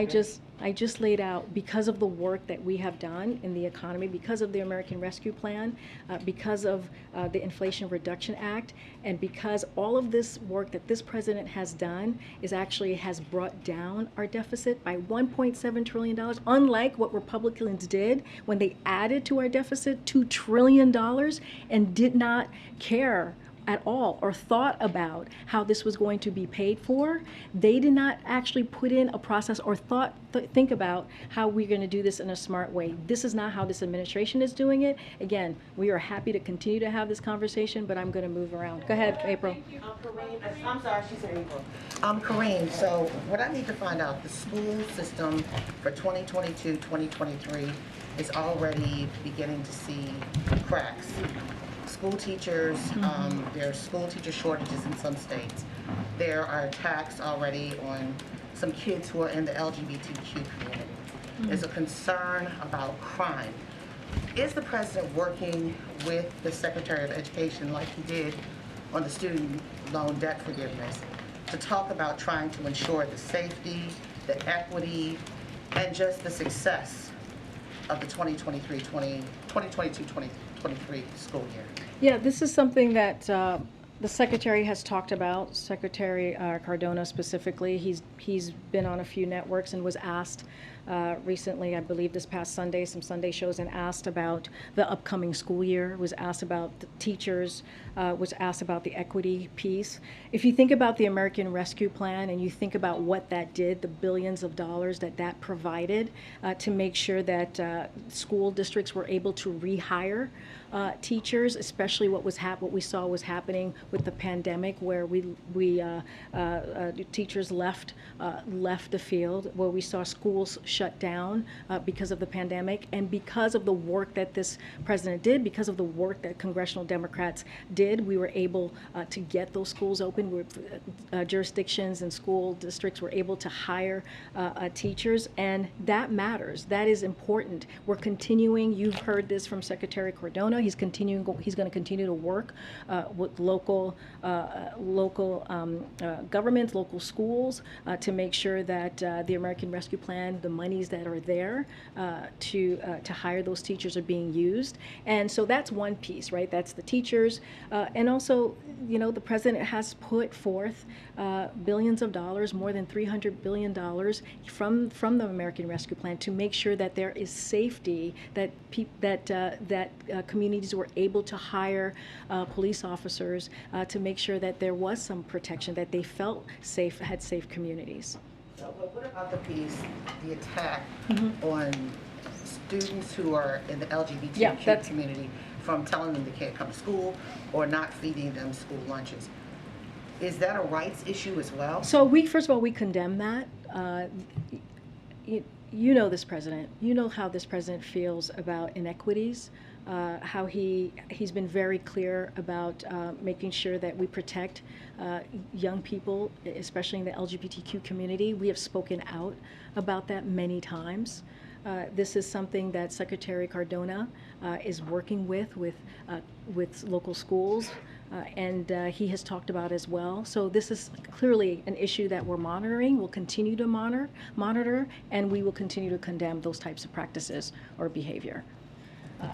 I just laid out because of the work that we have done in the economy, because of the American Rescue Plan, because of the Inflation Reduction Act, and because all of this work that this president has done has brought down our deficit by $1.7 trillion, unlike what Republicans did when they added to our deficit $2 trillion and did not care at all or thought about how this was going to be paid for. They did not actually put in a process or think about how we're going to do this in a smart way. This is not how this administration is doing it. Again, we are happy to continue to have this conversation, but I'm going to move around. Go ahead, April. Karine, I'm sorry, she said April. Karine, so what I need to find out, the school system for 2022-2023 is already beginning to see cracks. School teachers, there are school teacher shortages in some states. There are attacks already on some kids who are in the LGBTQ community. There's a concern about crime. Is the president working with the Secretary of Education like he did on the student loan debt forgiveness to talk about trying to ensure the safety, the equity, and just the success of the 2022-2023 school year? Yeah, this is something that the Secretary has talked about, Secretary Cardona specifically. He's been on a few networks and was asked recently, I believe this past Sunday, some Sunday shows, and asked about the upcoming school year, was asked about the teachers, was asked about the equity piece. If you think about the American Rescue Plan and you think about what that did, the billions of dollars that provided to make sure that school districts were able to rehire teachers, especially what we saw was happening with the pandemic, where teachers left the field, where we saw schools shut down because of the pandemic, and because of the work that this president did, because of the work that congressional Democrats did, we were able to get those schools open. Jurisdictions and school districts were able to hire teachers, and that matters. That is important. We're continuing. You've heard this from Secretary Cardona. He's going to continue to work with local governments, local schools, to make sure that the American Rescue Plan, the monies that are there to hire those teachers are being used. And so that's one piece, right? That's the teachers. And also, you know, the president has put forth billions of dollars, more than $300 billion from the American Rescue Plan to make sure that there is safety, that communities were able to hire police officers to make sure that there was some protection, that they felt safe, had safe communities. So, what about the piece, the attack on students who are in the LGBTQ community from telling them they can't come to school or not feeding them school lunches? Is that a rights issue as well? So first of all, we condemn that. You know this president. You know how this president feels about inequities, how he's been very clear about making sure that we protect young people, especially in the LGBTQ community. We have spoken out about that many times. This is something that Secretary Cardona is working with local schools, and he has talked about as well. So this is clearly an issue that we're monitoring. We'll continue to monitor, and we will continue to condemn those types of practices or behavior.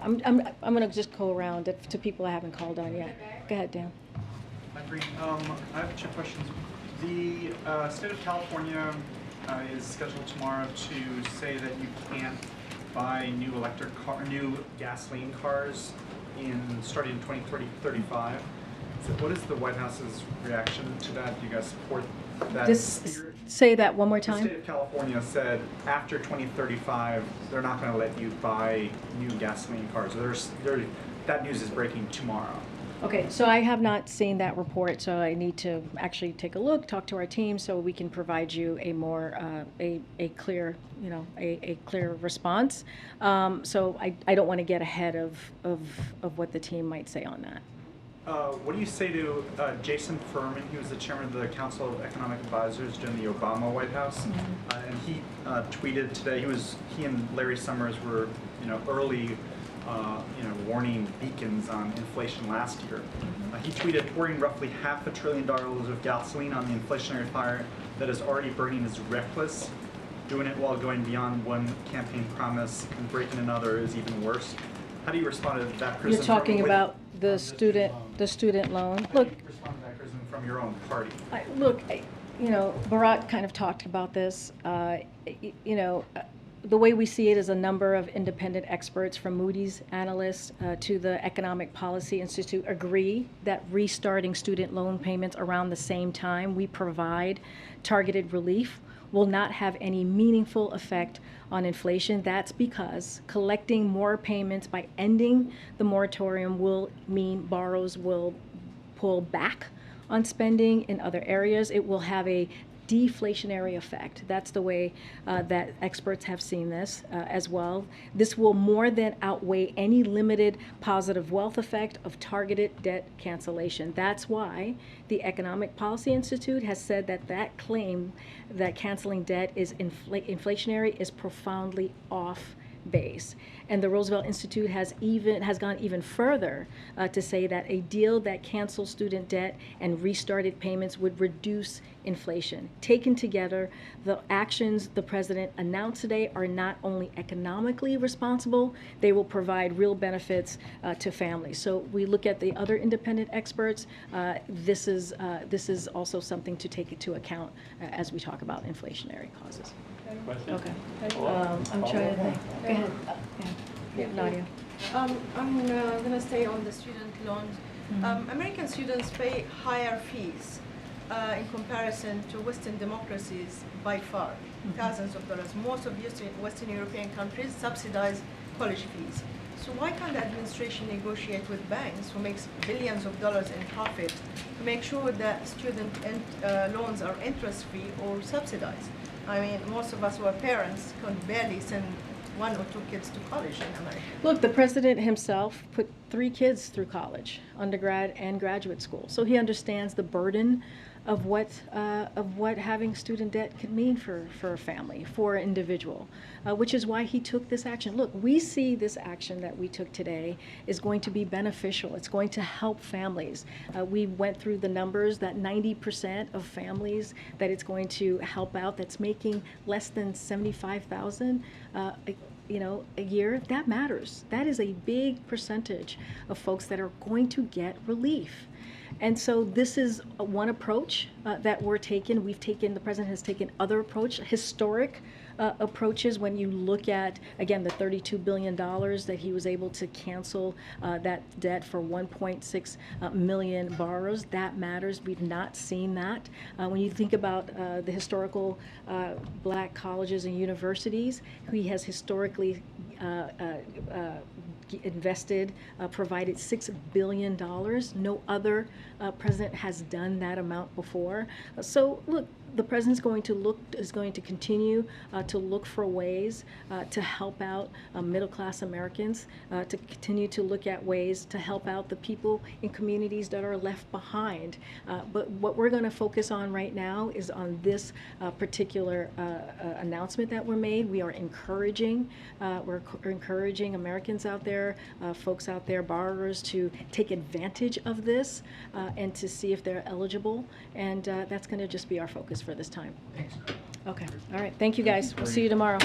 I'm going to just go around to people I haven't called on yet. Go ahead, Dan. Hi, Karine. I have two questions. The state of California is scheduled tomorrow to say that you can't buy new gasoline cars starting in 2035. So what is the White House's reaction to that? Do you guys support that? Say that one more time. The state of California said after 2035 they're not going to let you buy new gasoline cars. That news is breaking tomorrow. Okay, so I have not seen that report, so I need to actually take a look, talk to our team, so we can provide you a more a clear, a clear response. So I don't want to get ahead of what the team might say on that. What do you say to Jason Furman? He was the chairman of the Council of Economic Advisors during the Obama White House, and he tweeted today. He and Larry Summers were early warning beacons on inflation last year. He tweeted, pouring roughly $500 billion of gasoline on the inflationary fire that is already burning is reckless. Doing it while going beyond one campaign promise and breaking another is even worse. How do you respond to that criticism? You're talking about the student loan. Look, respond to that criticism from your own party. Bharat kind of talked about this. The way we see it is a number of independent experts, from Moody's analysts to the Economic Policy Institute, agree that restarting student loan payments around the same time we provide targeted relief will not have any meaningful effect on inflation. That's because collecting more payments by ending the moratorium will mean borrowers will pull back on spending in other areas. It will have a deflationary effect. That's the way that experts have seen this as well. This will more than outweigh any limited positive wealth effect of targeted debt cancellation. That's why the Economic Policy Institute has said that claim that canceling debt is inflationary is profoundly off base. And the Roosevelt Institute has gone even further to say that a deal that cancels student debt and restarted payments would reduce inflation. Taken together, the actions the president announced today are not only economically responsible, they will provide real benefits to families. So we look at the other independent experts. This is also something to take into account as we talk about inflationary causes. Question? Okay. I'm trying to think. Go ahead. Yeah, Nadia. I'm going to stay on the student loans. American students pay higher fees in comparison to Western democracies by far, thousands of dollars. Most of Western European countries subsidize college fees. So why can't the administration negotiate with banks who makes billions of dollars in profit to make sure that student loans are interest-free or subsidized? I mean, most of us who are parents can barely send 1 or 2 kids to college in America. Look, the president himself put 3 kids through college, undergrad and graduate school. So he understands the burden of what having student debt could mean for a family, for an individual, which is why he took this action. Look, we see this action that we took today is going to be beneficial. It's going to help families. We went through the numbers that 90% of families that it's going to help out that's making less than $75,000 a year. That matters. That is a big percentage of folks that are going to get relief. And so this is one approach that we're taking. The president has taken other historic approaches when you look at, again, the $32 billion that he was able to cancel that debt for 1.6 million borrowers. That matters. We've not seen that. When you think about the historical black colleges and universities, he has historically invested, provided $6 billion. No other president has done that amount before. So look, the president's is going to continue to look for ways to help out middle-class Americans, to continue to look at ways to help out the people in communities that are left behind. But what we're going to focus on right now is on this particular announcement that were made. We are encouraging Americans out there, folks out there, borrowers, to take advantage of this and to see if they're eligible. And that's going to just be our focus for this time. Thanks. Okay. All right. Thank you, guys. We'll see you tomorrow.